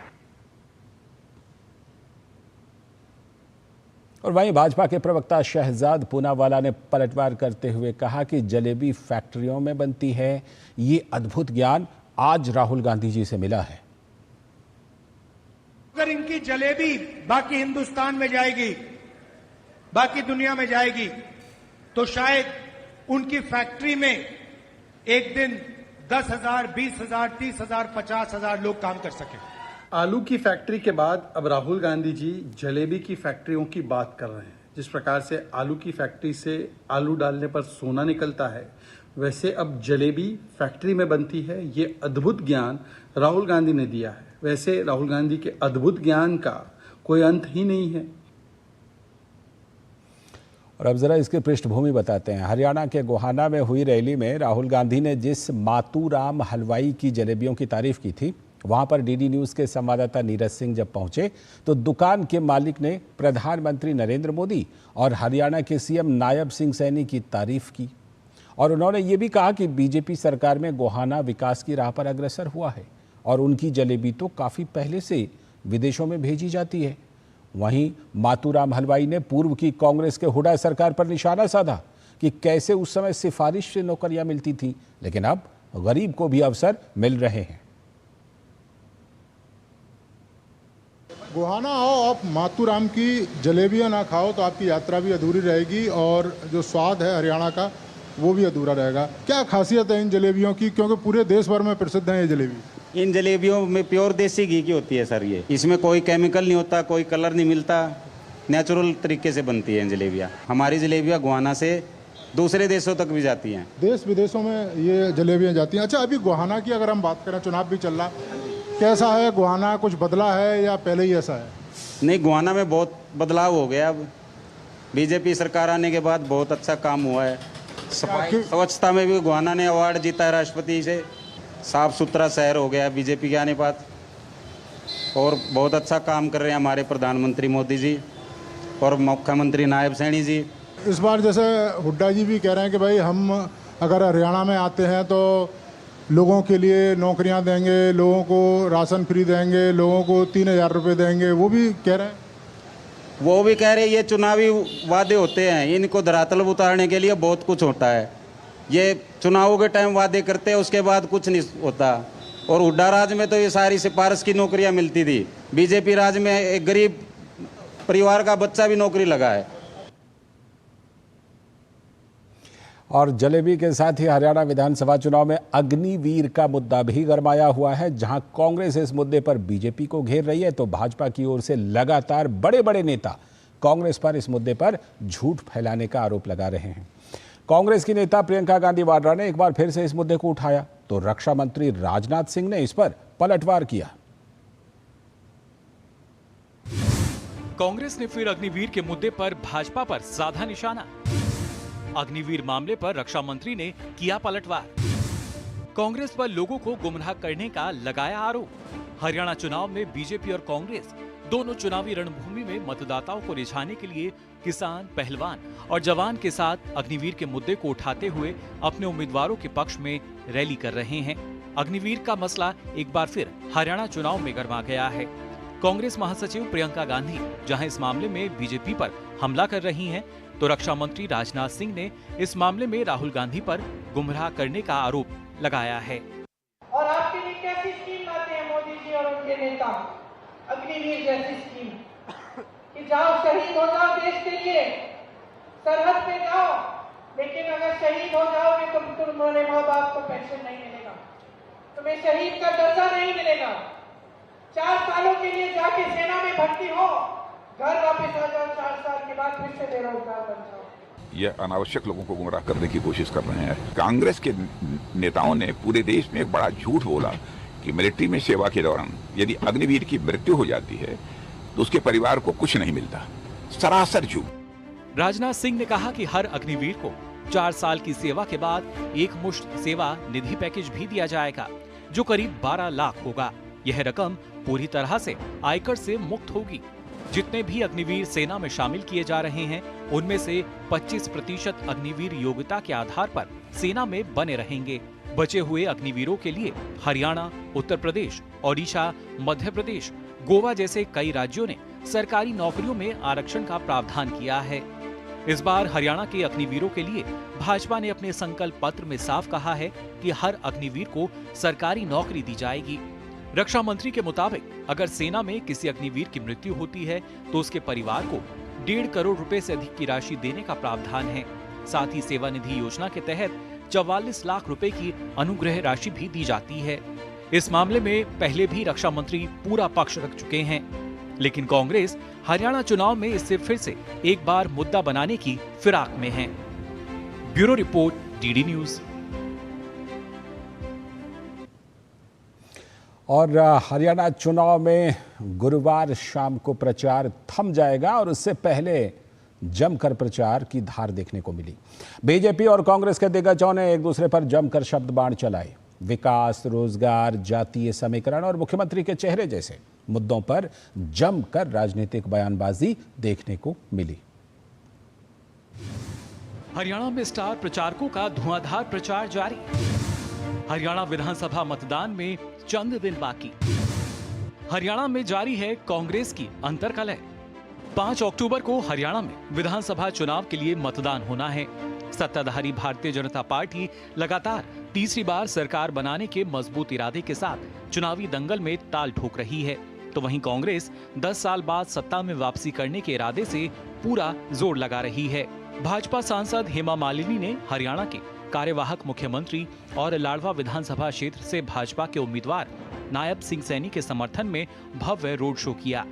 और वहीं भाजपा के प्रवक्ता शहजाद पूनावाला ने पलटवार करते हुए कहा कि जलेबी फैक्ट्रियों में बनती है। ये अद्भुत ज्ञान आज राहुल गांधी जी से मिला है। अगर इनकी जलेबी बाकी हिंदुस्तान में जाएगी, बाकी दुनिया में जाएगी, तो शायद उनकी फैक्ट्री में एक दिन 10,000, 20,000, 30,000, 50,000 लोग काम कर सके। आलू की फैक्ट्री के बाद अब राहुल गांधी जी जलेबी की फैक्ट्रियों की बात कर रहे हैं। जिस प्रकार से आलू की फैक्ट्री से आलू डालने पर सोना निकलता है, वैसे अब जलेबी फैक्ट्री में बनती है। ये अद्भुत ज्ञान राहुल गांधी ने दिया है। वैसे राहुल गांधी के अद्भुत ज्ञान का कोई अंत ही नहीं है। और अब जरा इसकी पृष्ठभूमि बताते हैं। हरियाणा के गोहाना में हुई रैली में राहुल गांधी ने जिस मातूराम हलवाई की जलेबियों की तारीफ की थी, वहां पर डीडी न्यूज के संवाददाता नीरज सिंह जब पहुंचे तो दुकान के मालिक ने प्रधानमंत्री नरेंद्र मोदी और हरियाणा के सीएम नायब सिंह सैनी की तारीफ की। और उन्होंने ये भी कहा कि बीजेपी सरकार में गोहाना विकास की राह पर अग्रसर हुआ है और उनकी जलेबी तो काफी पहले से विदेशों में भेजी जाती है। वहीं मातूराम हलवाई ने पूर्व की कांग्रेस के हुड्डा सरकार पर निशाना साधा कि कैसे उस समय सिफारिश से नौकरियां मिलती थी, लेकिन अब गरीब को भी अवसर मिल रहे हैं। गोहाना आओ, आप मातूराम की जलेबियां ना खाओ तो आपकी यात्रा भी अधूरी रहेगी और जो स्वाद है हरियाणा का वो भी अधूरा रहेगा। क्या खासियत है इन जलेबियों की, क्योंकि पूरे देश भर में प्रसिद्ध है ये जलेबी? इन जलेबियों में प्योर देसी घी की होती है सर। ये इसमें कोई केमिकल नहीं होता, कोई कलर नहीं मिलता, नेचुरल तरीके से बनती है जलेबियाँ। हमारी जलेबियाँ गोहाना से दूसरे देशों तक भी जाती हैं। देश विदेशों में ये जलेबियाँ जाती हैं। अच्छा, अभी गोहाना की अगर हम बात करें, चुनाव भी चल रहा, कैसा है गोहाना? कुछ बदला है या पहले ही ऐसा है? नहीं, गोहाना में बहुत बदलाव हो गया। अब बीजेपी सरकार आने के बाद बहुत अच्छा काम हुआ है। सफाई स्वच्छता में भी गोहाना ने अवार्ड जीता है राष्ट्रपति से। साफ सुथरा शहर हो गया बीजेपी के आने बाद। और बहुत अच्छा काम कर रहे हैं हमारे प्रधानमंत्री मोदी जी और मुख्यमंत्री नायब सैनी जी। इस बार जैसे हुड्डा जी भी कह रहे हैं कि भाई हम अगर हरियाणा में आते हैं तो लोगों के लिए नौकरियां देंगे, लोगों को राशन फ्री देंगे, लोगों को 3,000 रुपये देंगे, वो भी कह रहे हैं। वो भी कह रहे हैं ये चुनावी वादे होते हैं, इनको धरातल उतारने के लिए बहुत कुछ होता है। ये चुनावों के टाइम वादे करते हैं, उसके बाद कुछ नहीं होता। और हुड्डा राज में तो ये सारी सिफारिश की नौकरियां मिलती थी। बीजेपी राज में एक गरीब परिवार का बच्चा भी नौकरी लगा है। और जलेबी के साथ ही हरियाणा विधानसभा चुनाव में अग्निवीर का मुद्दा भी गरमाया हुआ है। जहां कांग्रेस इस मुद्दे पर बीजेपी को घेर रही है, तो भाजपा की ओर से लगातार बड़े बड़े नेता कांग्रेस पर इस मुद्दे पर झूठ फैलाने का आरोप लगा रहे हैं। कांग्रेस की नेता प्रियंका गांधी वाड्रा ने एक बार फिर से इस मुद्दे को उठाया, तो रक्षा मंत्री राजनाथ सिंह ने इस पर पलटवार किया। कांग्रेस ने फिर अग्निवीर के मुद्दे पर भाजपा पर साधा निशाना। अग्निवीर मामले पर रक्षा मंत्री ने किया पलटवार। कांग्रेस पर लोगों को गुमराह करने का लगाया आरोप। हरियाणा चुनाव में बीजेपी और कांग्रेस दोनों चुनावी रणभूमि में मतदाताओं को रिझाने के लिए किसान, पहलवान और जवान के साथ अग्निवीर के मुद्दे को उठाते हुए अपने उम्मीदवारों के पक्ष में रैली कर रहे हैं। अग्निवीर का मसला एक बार फिर हरियाणा चुनाव में गरमा गया है। कांग्रेस महासचिव प्रियंका गांधी जहां इस मामले में बीजेपी पर हमला कर रही हैं, तो रक्षा मंत्री राजनाथ सिंह ने इस मामले में राहुल गांधी पर गुमराह करने का आरोप लगाया है। और आपके लिए कैसी स्कीम लाते हैं मोदी जी और उनके नेता अग्निवीर जैसी स्कीम कि जाओ शहीद हो जाओ देश के लिए, सरहद पे जाओ, लेकिन अगर शहीद हो जाओगे तो तुम्हारे माँ बाप को पेंशन नहीं मिलेगा, तुम्हें शहीद का दर्जा नहीं मिलेगा। 4 सालों के लिए जाके सेना में भर्ती हो, घर वापस आ जाओ, 4 साल के बाद फिर से बेरोजगार बन जाओ। ये अनावश्यक लोगों को गुमराह करने की कोशिश कर रहे हैं। कांग्रेस के नेताओं ने पूरे देश में एक बड़ा झूठ बोला कि मिलिट्री में सेवा के दौरान यदि अग्निवीर की मृत्यु हो जाती है तो उसके परिवार को कुछ नहीं मिलता। सरासर झूठ। राजनाथ सिंह ने कहा कि हर अग्निवीर को 4 साल की सेवा के बाद एक मुश्त सेवा निधि पैकेज भी दिया जाएगा, जो करीब 12 लाख होगा। यह रकम पूरी तरह से आयकर से मुक्त होगी। जितने भी अग्निवीर सेना में शामिल किए जा रहे हैं, उनमें से 25% अग्निवीर योग्यता के आधार पर सेना में बने रहेंगे। बचे हुए अग्निवीरों के लिए हरियाणा, उत्तर प्रदेश, ओडिशा, मध्य प्रदेश, गोवा जैसे कई राज्यों ने सरकारी नौकरियों में आरक्षण का प्रावधान किया है। इस बार हरियाणा के अग्निवीरों के लिए भाजपा ने अपने संकल्प पत्र में साफ कहा है कि हर अग्निवीर को सरकारी नौकरी दी जाएगी। रक्षा मंत्री के मुताबिक अगर सेना में किसी अग्निवीर की मृत्यु होती है तो उसके परिवार को 1.5 करोड़ रुपए से अधिक की राशि देने का प्रावधान है। साथ ही सेवा निधि योजना के तहत 44 लाख रुपए की अनुग्रह राशि भी दी जाती है। इस मामले में पहले भी रक्षा मंत्री पूरा पक्ष रख चुके हैं, लेकिन कांग्रेस हरियाणा चुनाव में इससे फिर से एक बार मुद्दा बनाने की फिराक में है। Bureau report, DD news. और हरियाणा चुनाव में गुरुवार शाम को प्रचार थम जाएगा और उससे पहले जमकर प्रचार की धार देखने को मिली। बीजेपी और कांग्रेस के दिग्गजों ने एक दूसरे पर जमकर शब्द बाण चलाए। विकास, रोजगार, जातीय समीकरण और मुख्यमंत्री के चेहरे जैसे मुद्दों पर जमकर राजनीतिक बयानबाजी देखने को मिली। हरियाणा में स्टार प्रचारकों का धुआंधार प्रचार जारी। हरियाणा विधानसभा मतदान में चंद दिन बाकी। हरियाणा में जारी है कांग्रेस की अंतर्कलह। 5 अक्टूबर को हरियाणा में विधानसभा चुनाव के लिए मतदान होना है। सत्ताधारी भारतीय जनता पार्टी लगातार तीसरी बार सरकार बनाने के मजबूत इरादे के साथ चुनावी दंगल में ताल ठोक रही है, तो वहीं कांग्रेस 10 साल बाद सत्ता में वापसी करने के इरादे से पूरा जोर लगा रही है। भाजपा सांसद हेमा मालिनी ने हरियाणा के कार्यवाहक मुख्यमंत्री और लाडवा विधानसभा क्षेत्र से भाजपा के उम्मीदवार नायब सिंह सैनी के समर्थन में भव्य रोड शो किया।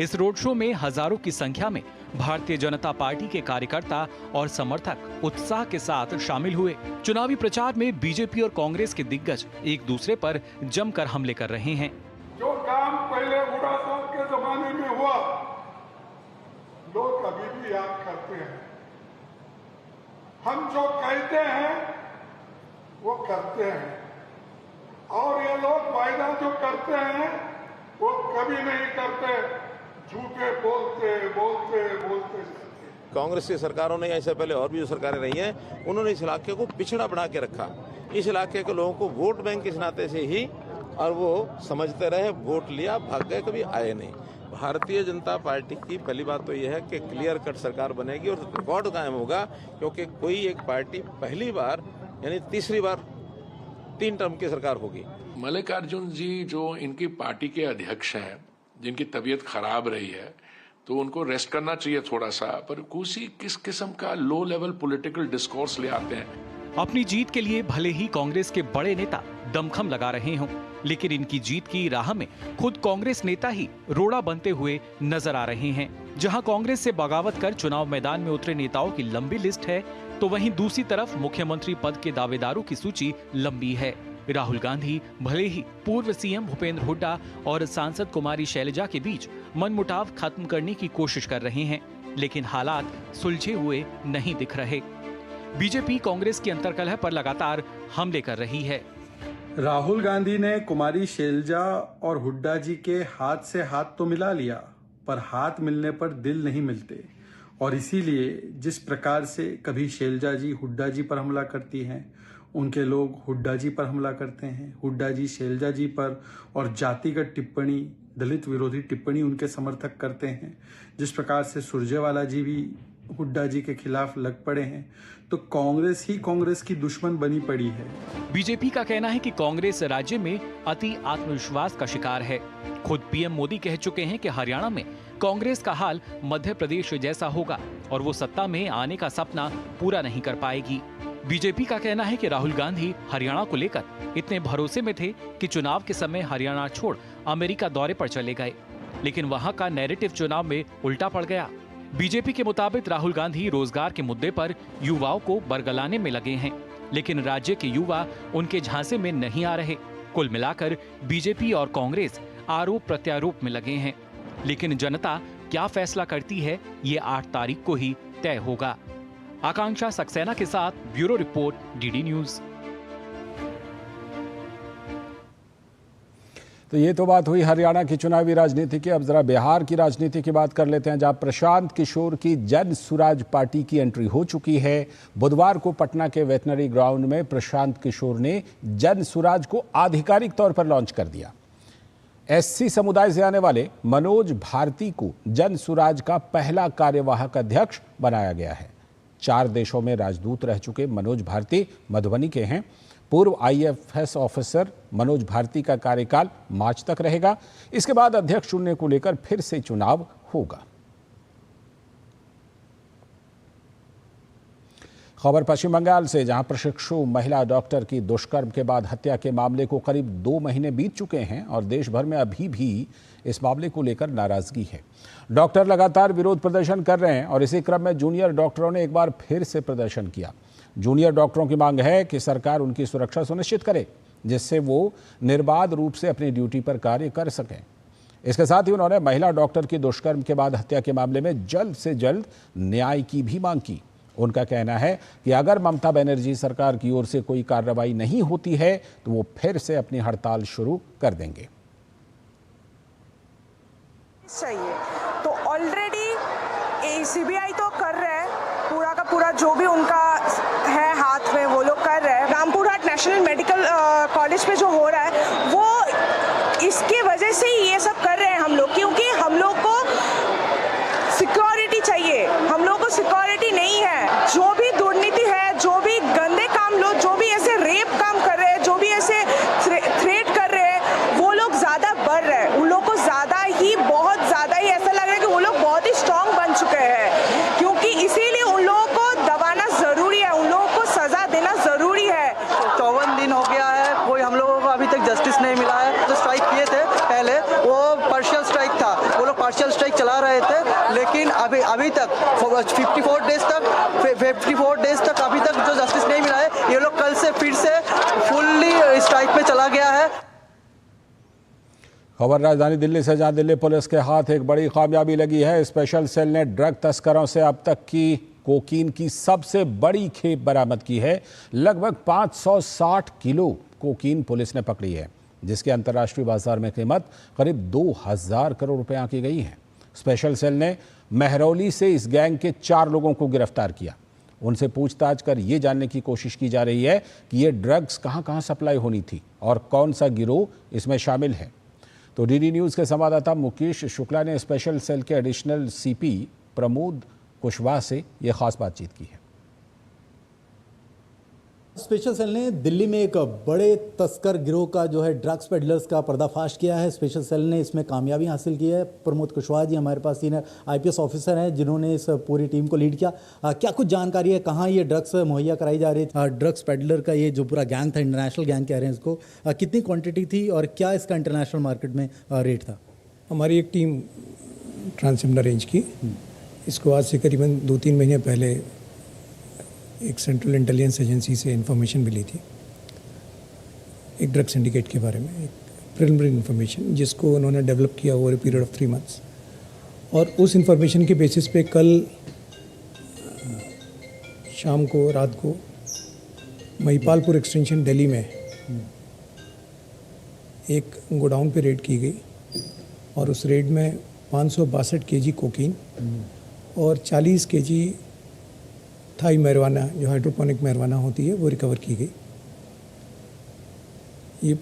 इस रोड शो में हजारों की संख्या में भारतीय जनता पार्टी के कार्यकर्ता और समर्थक उत्साह के साथ शामिल हुए। चुनावी प्रचार में बीजेपी और कांग्रेस के दिग्गज एक दूसरे पर जमकर हमले कर रहे हैं। जो काम पहले बुढ़ा साहब के जमाने में हुआ, लोग अभी भी याद करते हैं। हम जो कहते हैं वो करते हैं, और ये लोग वायदा जो करते हैं वो कभी नहीं करते, झूठे बोलते बोलते बोलते। कांग्रेस की सरकारों ने, ऐसे पहले और भी जो सरकारें रही हैं, उन्होंने इस इलाके को पिछड़ा बना के रखा। इस इलाके के लोगों को वोट बैंक के नाते से ही, और वो समझते रहे, वोट लिया, भाग गए, कभी आए नहीं। भारतीय जनता पार्टी की पहली बात तो यह है कि क्लियर कट सरकार बनेगी और रिकॉर्ड कायम होगा, क्योंकि कोई एक पार्टी पहली बार यानी तीसरी बार 3 टर्म की सरकार होगी। मल्लिकार्जुन जी जो इनकी पार्टी के अध्यक्ष हैं, जिनकी तबीयत खराब रही है, तो उनको रेस्ट करना चाहिए थोड़ा सा, पर किस किस्म का लो लेवल पॉलिटिकल डिस्कोर्स ले आते हैं। अपनी जीत के लिए भले ही कांग्रेस के बड़े नेता दमखम लगा रहे हों, लेकिन इनकी जीत की राह में खुद कांग्रेस नेता ही रोड़ा बनते हुए नजर आ रहे हैं। जहां कांग्रेस से बगावत कर चुनाव मैदान में उतरे नेताओं की लंबी लिस्ट है, तो वहीं दूसरी तरफ मुख्यमंत्री पद के दावेदारों की सूची लंबी है। राहुल गांधी भले ही पूर्व सीएम भूपेंद्र हुड्डा और सांसद कुमारी शैलजा के बीच मनमुटाव खत्म करने की कोशिश कर रहे हैं, लेकिन हालात सुलझे हुए नहीं दिख रहे। बीजेपी कांग्रेस की अंतर्कलह पर लगातार हमले कर रही है। राहुल गांधी ने कुमारी शैलजा और हुड्डा जी के हाथ से हाथ तो मिला लिया, पर हाथ मिलने पर दिल नहीं मिलते, और इसीलिए जिस प्रकार से कभी शैलजा जी हुड्डा जी पर हमला करती हैं, उनके लोग हुड्डा जी पर हमला करते हैं, हुड्डा जी शैलजा जी पर, और जातिगत टिप्पणी, दलित विरोधी टिप्पणी उनके समर्थक करते हैं। जिस प्रकार से सुरजेवाला जी भी हुड्डा जी के खिलाफ लग पड़े हैं तो कांग्रेस ही कांग्रेस की दुश्मन बनी पड़ी है। बीजेपी का कहना है कि कांग्रेस राज्य में अति आत्मविश्वास का शिकार है। खुद पीएम मोदी कह चुके हैं कि हरियाणा में कांग्रेस का हाल मध्य प्रदेश जैसा होगा और वो सत्ता में आने का सपना पूरा नहीं कर पाएगी। बीजेपी का कहना है कि राहुल गांधी हरियाणा को लेकर इतने भरोसे में थे कि चुनाव के समय हरियाणा छोड़ अमेरिका दौरे पर चले गए, लेकिन वहां का नैरेटिव चुनाव में उल्टा पड़ गया। बीजेपी के मुताबिक राहुल गांधी रोजगार के मुद्दे पर युवाओं को बरगलाने में लगे हैं, लेकिन राज्य के युवा उनके झांसे में नहीं आ रहे। कुल मिलाकर बीजेपी और कांग्रेस आरोप प्रत्यारोप में लगे हैं, लेकिन जनता क्या फैसला करती है ये 8 तारीख को ही तय होगा। आकांक्षा सक्सेना के साथ ब्यूरो रिपोर्ट, डीडी न्यूज। तो ये तो बात हुई हरियाणा की चुनावी राजनीति की। अब जरा बिहार की राजनीति की बात कर लेते हैं, जहां प्रशांत किशोर की जन सुराज पार्टी की एंट्री हो चुकी है। बुधवार को पटना के वेटनरी ग्राउंड में प्रशांत किशोर ने जन सुराज को आधिकारिक तौर पर लॉन्च कर दिया। एससी समुदाय से आने वाले मनोज भारती को जन सुराज का पहला कार्यवाहक अध्यक्ष बनाया गया है। 4 देशों में राजदूत रह चुके मनोज भारती मधुबनी के हैं। पूर्व आईएफएस ऑफिसर मनोज भारती का कार्यकाल मार्च तक रहेगा। इसके बाद अध्यक्ष चुनने को लेकर फिर से चुनाव होगा। खबर पश्चिम बंगाल से, जहां प्रशिक्षु महिला डॉक्टर की दुष्कर्म के बाद हत्या के मामले को करीब 2 महीने बीत चुके हैं और देश भर में अभी भी इस मामले को लेकर नाराजगी है। डॉक्टर लगातार विरोध प्रदर्शन कर रहे हैं और इसी क्रम में जूनियर डॉक्टरों ने एक बार फिर से प्रदर्शन किया। जूनियर डॉक्टरों की मांग है कि सरकार उनकी सुरक्षा सुनिश्चित करे, जिससे वो निर्बाध रूप से अपनी ड्यूटी पर कार्य कर सकें। इसके साथ ही उन्होंने महिला डॉक्टर की दुष्कर्म के बाद हत्या के मामले में जल्द से जल्द न्याय की भी मांग की। उनका कहना है कि अगर ममता बनर्जी सरकार की ओर से कोई कार्रवाई नहीं होती है तो वो फिर से अपनी हड़ताल शुरू कर देंगे। चाहिए तो ऑलरेडी सीबीआई तो कर रहे हैं, पूरा का पूरा जो भी उनका है हाथ में वो लोग कर रहे हैं। रामपुरहाट नेशनल मेडिकल कॉलेज पे जो हो रहा है वो इसके वजह से ही ये सब कर रहे हैं हम लोग, क्योंकि हम लोग को सिक्योरिटी चाहिए। हम लोग को सिक्योरिटी नहीं है। जो भी दुर्नीति है, जो भी गंदे काम लोग, जो भी ऐसे रेप काम कर रहे हैं, जो भी ऐसे थ्रेट कर रहे हैं, वो लोग ज्यादा बढ़ रहे हैं। उन लोग को ज्यादा ही, बहुत ज्यादा ही ऐसा लग रहा है कि वो लोग बहुत ही स्ट्रांग बन चुके हैं, क्योंकि इसीलिए उन लोगों को दबाना जरूरी है, उन लोगों को सजा देना जरूरी है। 54 दिन हो गया है, कोई हम लोगों को अभी तक जस्टिस नहीं मिला है। जो स्ट्राइक किए थे पहले वो पार्शियल स्ट्राइक था, वो लोग पार्शियल स्ट्राइक चला रहे थे, लेकिन अभी तक 54 डेज तक अभी तक जो जस्टिस नहीं मिला है। ये लोग कल से फिर से फुल्ली स्ट्राइक पे चला गया है। खबर राजधानी दिल्ली से, जहां दिल्ली पुलिस के हाथ एक बड़ी कामयाबी लगी है। स्पेशल सेल ने ड्रग तस्करों से अब तक की कोकीन की सबसे बड़ी खेप बरामद की है। लगभग 560 किलो कोकीन पुलिस ने पकड़ी है, जिसकी अंतर्राष्ट्रीय बाजार में कीमत करीब 2000 करोड़ रुपए आंकी गई है। स्पेशल सेल ने महरौली से इस गैंग के 4 लोगों को गिरफ्तार किया। उनसे पूछताछ कर ये जानने की कोशिश की जा रही है कि ये ड्रग्स कहां-कहां सप्लाई होनी थी और कौन सा गिरोह इसमें शामिल है। तो डीडी न्यूज़ के संवाददाता मुकेश शुक्ला ने स्पेशल सेल के एडिशनल सीपी प्रमोद कुशवाहा से ये खास बातचीत की है। स्पेशल सेल ने दिल्ली में एक बड़े तस्कर गिरोह का जो है ड्रग्स पेडलर्स का पर्दाफाश किया है। स्पेशल सेल ने इसमें कामयाबी हासिल की है। प्रमोद कुशवाहा जी हमारे पास सीनियर आईपीएस ऑफिसर हैं, जिन्होंने इस पूरी टीम को लीड किया। क्या कुछ जानकारी है, कहाँ ये ड्रग्स मुहैया कराई जा रही थी? ड्रग्स पेडलर का ये जो पूरा गैंग था, इंटरनेशनल गैंग कह रहे हैं इसको, कितनी क्वान्टिटी थी और क्या इसका इंटरनेशनल मार्केट में रेट था? हमारी एक टीम ट्रांसिम अरेंज की इसको। आज से करीबन 2-3 महीने पहले एक सेंट्रल इंटेलिजेंस एजेंसी से इंफॉर्मेशन मिली थी एक ड्रग सिंडिकेट के बारे में, एक प्रिलिमिनरी इंफॉर्मेशन जिसको उन्होंने डेवलप किया over a period of 3 months. और उस इंफॉर्मेशन के बेसिस पे कल शाम को, रात को महिपालपुर एक्सटेंशन दिल्ली में एक गोडाउन पे रेड की गई और उस रेड में 562 केजी कोकीन और 40 केजी थाई मैरिजुआना, जो हाइड्रोपोनिक मैरिजुआना होती है, वो रिकवर की गई। ये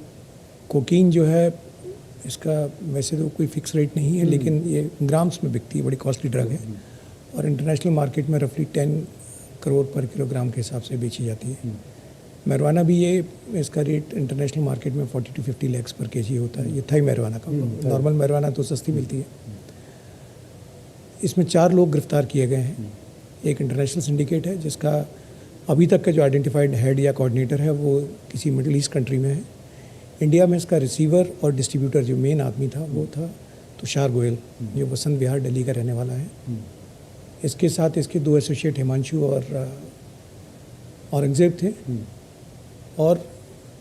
कोकीन जो है, इसका वैसे तो कोई फिक्स रेट नहीं है, लेकिन ये ग्राम्स में बिकती है, बड़ी कॉस्टली ड्रग है और इंटरनेशनल मार्केट में रफली 10 करोड़ पर किलोग्राम के हिसाब से बेची जाती है। मैरिजुआना भी इसका रेट इंटरनेशनल मार्केट में 40 to 50 lakhs पर केजी होता है। ये थाई मैरिजुआना का, नॉर्मल मैरिजुआना तो सस्ती मिलती है। इसमें 4 लोग गिरफ्तार किए गए हैं। एक इंटरनेशनल सिंडिकेट है जिसका अभी तक का जो आइडेंटिफाइड हेड या कोऑर्डिनेटर है वो किसी मिडिल ईस्ट कंट्री में है। इंडिया में इसका रिसीवर और डिस्ट्रीब्यूटर जो मेन आदमी था वो था तुषार गोयल, जो वसंत विहार दिल्ली का रहने वाला है। इसके साथ इसके 2 एसोसिएट हिमांशु और औरंगजेब थे, और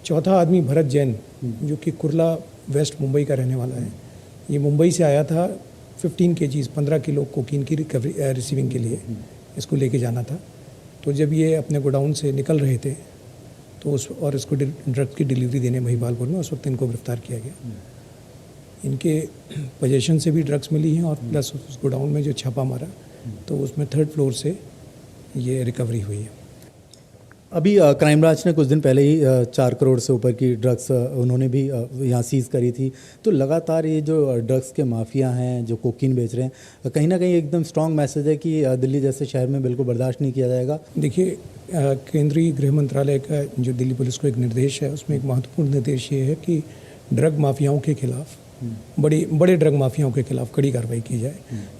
चौथा आदमी भरत जैन जो कि कुर्ला वेस्ट मुंबई का रहने वाला है। ये मुंबई से आया था 15 kgs 15 किलो कोकीन की रिसीविंग के लिए इसको लेके जाना था। तो जब ये अपने गोडाउन से निकल रहे थे तो इसको ड्रग्स की डिलीवरी देने महिपालपुर में उस वक्त इनको गिरफ्तार किया गया। इनके पोजेशन से भी ड्रग्स मिली हैं और प्लस उस गोडाउन में जो छापा मारा तो उसमें 3rd फ्लोर से ये रिकवरी हुई है। अभी क्राइम ब्रांच ने कुछ दिन पहले ही 4 करोड़ से ऊपर की ड्रग्स उन्होंने भी यहाँ सीज़ करी थी। तो लगातार ये जो ड्रग्स के माफिया हैं जो कोकीन बेच रहे हैं, कहीं ना कहीं एकदम स्ट्रॉन्ग मैसेज है कि दिल्ली जैसे शहर में बिल्कुल बर्दाश्त नहीं किया जाएगा। देखिए, केंद्रीय गृह मंत्रालय का जो दिल्ली पुलिस को एक निर्देश है उसमें एक महत्वपूर्ण निर्देश ये है कि ड्रग माफियाओं के खिलाफ, बड़े ड्रग माफियाओं के खिलाफ कड़ी कार्रवाई की जाए।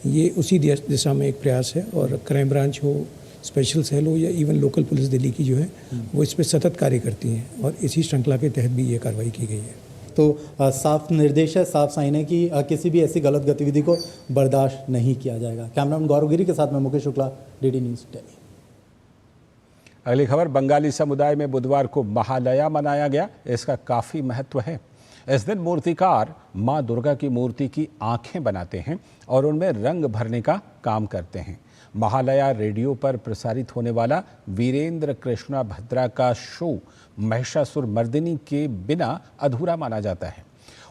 ये उसी दिशा में एक प्रयास है, और क्राइम ब्रांच हो, स्पेशल सेल हो या इवन लोकल पुलिस दिल्ली की जो है वो इस पर सतत कार्य करती हैं, और इसी श्रृंखला के तहत भी ये कार्रवाई की गई है। तो साफ निर्देश है, साफ साइन है कि किसी भी ऐसी गलत गतिविधि को बर्दाश्त नहीं किया जाएगा। कैमरामैन गौरव गिरी के साथ में मुकेश शुक्ला, डीडी न्यूज़ दिल्ली। अगली खबर, बंगाली समुदाय में बुधवार को महालया मनाया गया। इसका काफ़ी महत्व है। इस दिन मूर्तिकार माँ दुर्गा की मूर्ति की आंखें बनाते हैं और उनमें रंग भरने का काम करते हैं। महालया रेडियो पर प्रसारित होने वाला वीरेंद्र कृष्णा भद्रा का शो महिषासुर मर्दिनी के बिना अधूरा माना जाता है।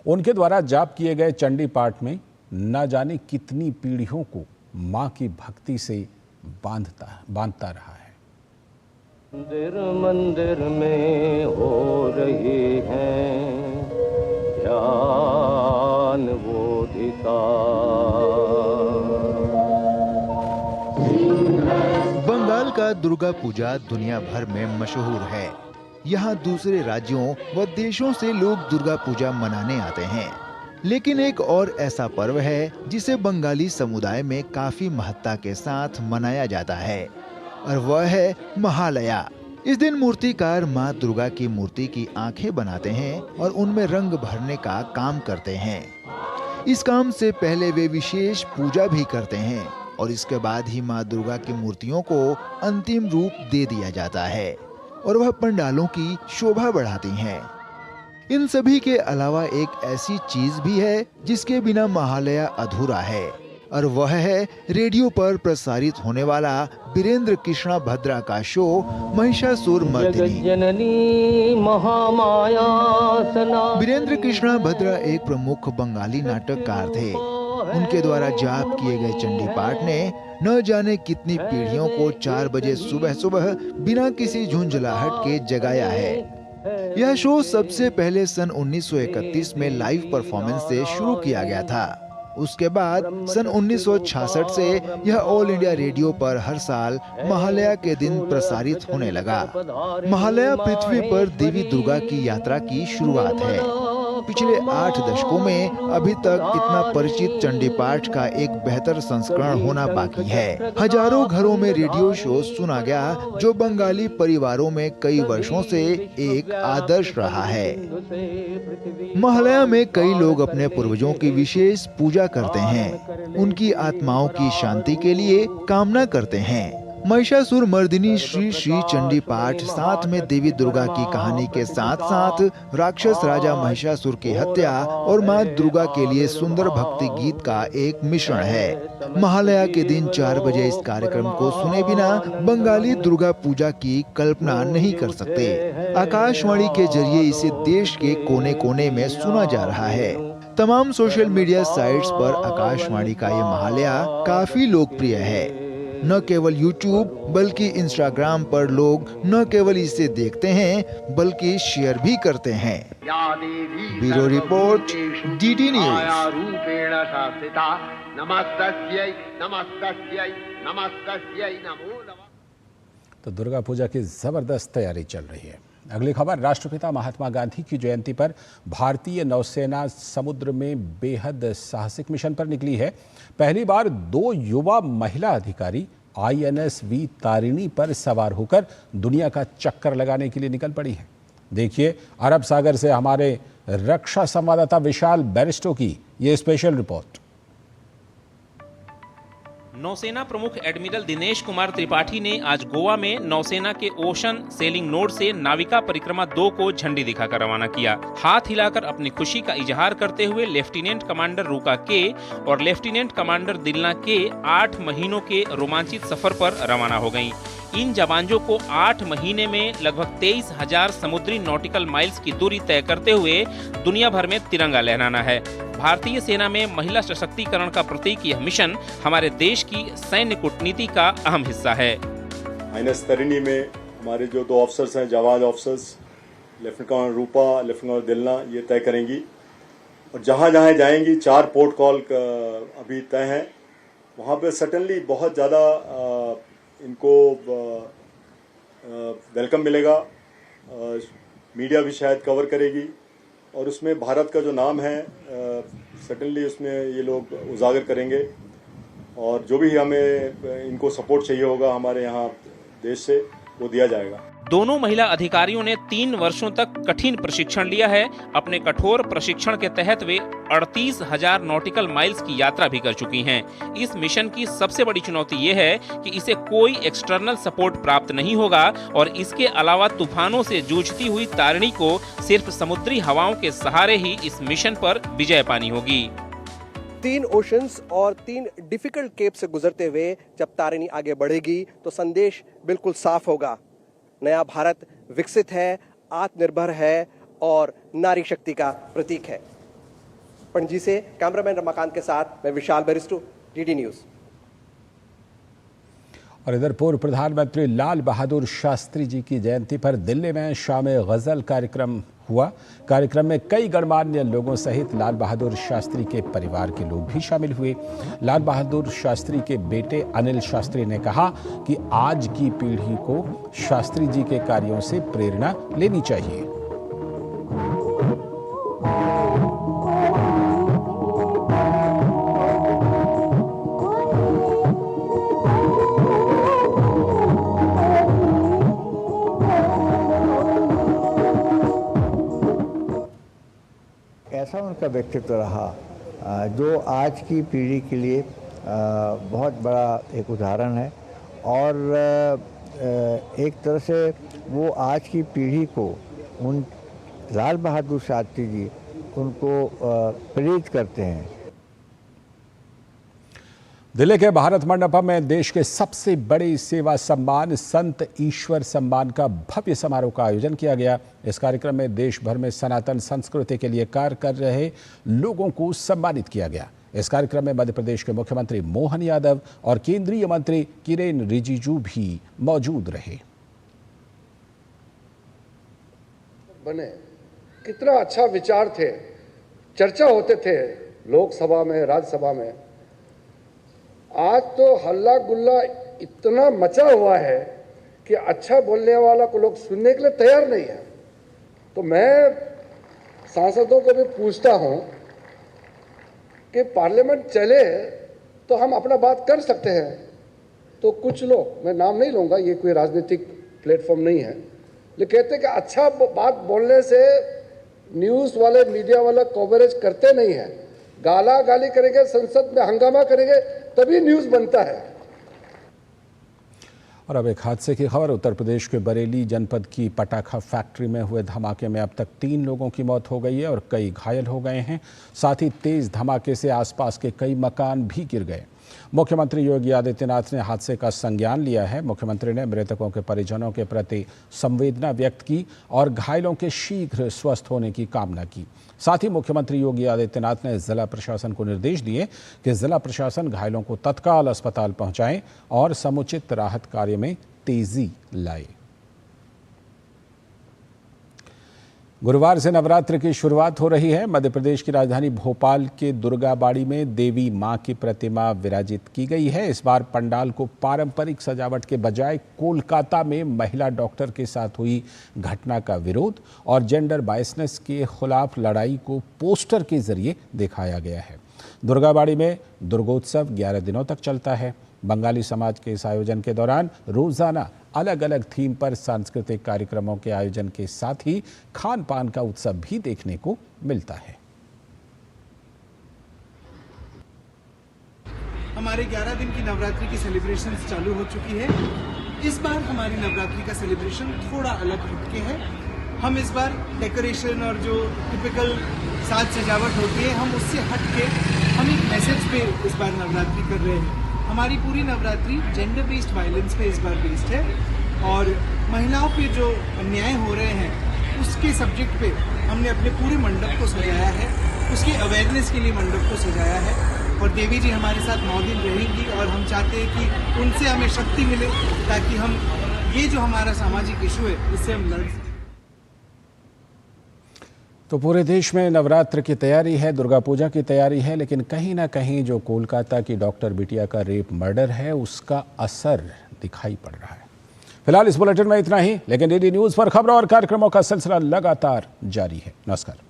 उनके द्वारा जाप किए गए चंडी पाठ में न जाने कितनी पीढ़ियों को माँ की भक्ति से बांधता रहा है। मंदिर में हो रही है ध्यान बोधिका। बंगाल का दुर्गा पूजा दुनिया भर में मशहूर है। यहाँ दूसरे राज्यों व देशों से लोग दुर्गा पूजा मनाने आते हैं, लेकिन एक और ऐसा पर्व है जिसे बंगाली समुदाय में काफी महत्ता के साथ मनाया जाता है, और वह है महालया। इस दिन मूर्तिकार माँ दुर्गा की मूर्ति की आंखें बनाते हैं और उनमें रंग भरने का काम करते हैं। इस काम से पहले वे विशेष पूजा भी करते हैं, और इसके बाद ही माँ दुर्गा की मूर्तियों को अंतिम रूप दे दिया जाता है, और वह पंडालों की शोभा बढ़ाती हैं। इन सभी के अलावा एक ऐसी चीज भी है जिसके बिना महालया अधूरा है, और वह है रेडियो पर प्रसारित होने वाला वीरेंद्र कृष्णा भद्रा का शो महिषासुर मर्दिनी। वीरेंद्र कृष्णा भद्रा एक प्रमुख बंगाली नाटककार थे। उनके द्वारा जाप किए गए चंडी पाठ ने न जाने कितनी पीढ़ियों को 4 बजे सुबह सुबह बिना किसी झुंझलाहट के जगाया है। यह शो सबसे पहले सन 1931 में लाइव परफॉर्मेंस से शुरू किया गया था। उसके बाद सन 1966 से यह ऑल इंडिया रेडियो पर हर साल महालया के दिन प्रसारित होने लगा। महालया पृथ्वी पर देवी दुर्गा की यात्रा की शुरुआत है। पिछले 8 दशकों में अभी तक इतना परिचित चंडी पाठ का एक बेहतर संस्करण होना बाकी है। हजारों घरों में रेडियो शो सुना गया, जो बंगाली परिवारों में कई वर्षों से एक आदर्श रहा है। महालया में कई लोग अपने पूर्वजों की विशेष पूजा करते हैं, उनकी आत्माओं की शांति के लिए कामना करते हैं। महिषासुर मर्दिनी श्री श्री चंडी पाठ साथ में देवी दुर्गा की कहानी के साथ साथ राक्षस राजा महिषासुर की हत्या और माँ दुर्गा के लिए सुंदर भक्ति गीत का एक मिश्रण है। महालया के दिन 4 बजे इस कार्यक्रम को सुने बिना बंगाली दुर्गा पूजा की कल्पना नहीं कर सकते। आकाशवाणी के जरिए इसे देश के कोने कोने में सुना जा रहा है। तमाम सोशल मीडिया साइट्स पर आकाशवाणी का ये महालया काफी लोकप्रिय है। न केवल यूट्यूब बल्कि इंस्टाग्राम पर लोग न केवल इसे देखते हैं बल्कि शेयर भी करते हैं। Bureau report, DD news. तो दुर्गा पूजा की जबरदस्त तैयारी चल रही है। अगली खबर, राष्ट्रपिता महात्मा गांधी की जयंती पर भारतीय नौसेना समुद्र में बेहद साहसिक मिशन पर निकली है। पहली बार 2 युवा महिला अधिकारी INS वी तारिणी पर सवार होकर दुनिया का चक्कर लगाने के लिए निकल पड़ी हैं। देखिए अरब सागर से हमारे रक्षा संवाददाता विशाल बैरिस्टो की ये स्पेशल रिपोर्ट। नौसेना प्रमुख एडमिरल दिनेश कुमार त्रिपाठी ने आज गोवा में नौसेना के ओशन सेलिंग नोड से नाविका परिक्रमा 2 को झंडी दिखाकर रवाना किया। हाथ हिलाकर अपनी खुशी का इजहार करते हुए लेफ्टिनेंट कमांडर रूका के और लेफ्टिनेंट कमांडर दिलना के 8 महीनों के रोमांचित सफर पर रवाना हो गईं। इन जवानों को 8 महीने में लगभग 23,000 समुद्री नॉटिकल माइल्स की दूरी तय करते हुए दुनिया भर में तिरंगा लहराना है। भारतीय सेना में महिला सशक्तिकरण का प्रतीक यह मिशन हमारे देश की सैन्य कूटनीति का अहम हिस्सा है। INS तारिणी में हमारे जो 2 ऑफिसर्स हैं, जवान ऑफिसर्स, लेफ्टिनेंट कमांडर रूपा, लेफ्टिनेंट कमांडर दिलना, ये तय करेंगी और जहाँ जहाँ जाएंगी 4 पोर्ट कॉल अभी तय हैं। वहाँ पे सडनली बहुत ज़्यादा इनको वेलकम मिलेगा। मीडिया भी शायद कवर करेगी और उसमें भारत का जो नाम है सडनली उसमें ये लोग उजागर करेंगे और जो भी हमें इनको सपोर्ट चाहिए होगा हमारे यहाँ देश से वो दिया जाएगा। दोनों महिला अधिकारियों ने 3 वर्षों तक कठिन प्रशिक्षण लिया है। अपने कठोर प्रशिक्षण के तहत वे 38,000 नॉटिकल माइल्स की यात्रा भी कर चुकी हैं। इस मिशन की सबसे बड़ी चुनौती ये है कि इसे कोई एक्सटर्नल सपोर्ट प्राप्त नहीं होगा और इसके अलावा तूफानों से जूझती हुई तारिणी को सिर्फ समुद्री हवाओं के सहारे ही इस मिशन पर विजय पानी होगी। 3 ओशंस और 3 डिफिकल्ट केप से गुजरते हुए जब तारिणी आगे बढ़ेगी तो संदेश बिल्कुल साफ होगा। नया भारत विकसित है, आत्मनिर्भर है और नारी शक्ति का प्रतीक है। पणजी से कैमरामैन रमाकांत के साथ मैं विशाल बैरिस्टो, डीडी न्यूज। और इधर पूर्व प्रधानमंत्री लाल बहादुर शास्त्री जी की जयंती पर दिल्ली में शामे गजल कार्यक्रम हुआ। कार्यक्रम में कई गणमान्य लोगों सहित लाल बहादुर शास्त्री के परिवार के लोग भी शामिल हुए। लाल बहादुर शास्त्री के बेटे अनिल शास्त्री ने कहा कि आज की पीढ़ी को शास्त्री जी के कार्यों से प्रेरणा लेनी चाहिए। ऐसा उनका व्यक्तित्व रहा जो आज की पीढ़ी के लिए बहुत बड़ा एक उदाहरण है और एक तरह से वो आज की पीढ़ी को उन लाल बहादुर शास्त्री जी उनको प्रेरित करते हैं। दिल्ली के भारत मंडपम में देश के सबसे बड़े सेवा सम्मान संत ईश्वर सम्मान का भव्य समारोह का आयोजन किया गया। इस कार्यक्रम में देश भर में सनातन संस्कृति के लिए कार्य कर रहे लोगों को सम्मानित किया गया। इस कार्यक्रम में मध्य प्रदेश के मुख्यमंत्री मोहन यादव और केंद्रीय मंत्री किरेन रिजिजू भी मौजूद रहे। बने कितना अच्छा विचार थे, चर्चा होते थे लोकसभा में, राज्यसभा में। आज तो हल्ला गुल्ला इतना मचा हुआ है कि अच्छा बोलने वाला को लोग सुनने के लिए तैयार नहीं है। तो मैं सांसदों को भी पूछता हूं कि पार्लियामेंट चले तो हम अपना बात कर सकते हैं। तो कुछ लोग, मैं नाम नहीं लूंगा, ये कोई राजनीतिक प्लेटफॉर्म नहीं है, लेकिन कहते हैं कि अच्छा बात बोलने से न्यूज़ वाले, मीडिया वाला कवरेज करते नहीं है। गाला गाली करेंगे, संसद में हंगामा करेंगे, तभी न्यूज़ बनता है। और अब एक हादसे की खबर। उत्तर प्रदेश के बरेली जनपद की पटाखा फैक्ट्री में हुए धमाके में अब तक 3 लोगों की मौत हो गई है और कई घायल हो गए हैं। साथ ही तेज धमाके से आसपास के कई मकान भी गिर गए। मुख्यमंत्री योगी आदित्यनाथ ने हादसे का संज्ञान लिया है। मुख्यमंत्री ने मृतकों के परिजनों के प्रति संवेदना व्यक्त की और घायलों के शीघ्र स्वस्थ होने की कामना की। साथ ही मुख्यमंत्री योगी आदित्यनाथ ने जिला प्रशासन को निर्देश दिए कि जिला प्रशासन घायलों को तत्काल अस्पताल पहुंचाए और समुचित राहत कार्य में तेजी लाए। गुरुवार से नवरात्र की शुरुआत हो रही है। मध्य प्रदेश की राजधानी भोपाल के दुर्गाबाड़ी में देवी मां की प्रतिमा विराजित की गई है। इस बार पंडाल को पारंपरिक सजावट के बजाय कोलकाता में महिला डॉक्टर के साथ हुई घटना का विरोध और जेंडर बायसनेस के खिलाफ लड़ाई को पोस्टर के जरिए दिखाया गया है। दुर्गाबाड़ी में दुर्गोत्सव 11 दिनों तक चलता है। बंगाली समाज के इस आयोजन के दौरान रोजाना अलग अलग थीम पर सांस्कृतिक कार्यक्रमों के आयोजन के साथ ही खान पान का उत्सव भी देखने को मिलता है। हमारे 11 दिन की नवरात्रि की सेलिब्रेशन चालू हो चुकी है। इस बार हमारी नवरात्रि का सेलिब्रेशन थोड़ा अलग हटके है। हम इस बार डेकोरेशन और जो टिपिकल साज सजावट होती है, हम उससे हटके हम एक मैसेज पे इस बार नवरात्रि कर रहे हैं। हमारी पूरी नवरात्रि जेंडर बेस्ड वायलेंस पे इस बार बेस्ड है और महिलाओं पे जो अन्याय हो रहे हैं उसके सब्जेक्ट पे हमने अपने पूरे मंडप को सजाया है। उसकी अवेयरनेस के लिए मंडप को सजाया है और देवी जी हमारे साथ 9 दिन रहेंगी और हम चाहते हैं कि उनसे हमें शक्ति मिले ताकि हम ये जो हमारा सामाजिक इशू है इससे हम लड़ सकें। तो पूरे देश में नवरात्र की तैयारी है, दुर्गा पूजा की तैयारी है, लेकिन कहीं ना कहीं जो कोलकाता की डॉक्टर बिटिया का रेप मर्डर है उसका असर दिखाई पड़ रहा है। फिलहाल इस बुलेटिन में इतना ही, लेकिन डीडी न्यूज़ पर खबरों और कार्यक्रमों का सिलसिला लगातार जारी है। नमस्कार।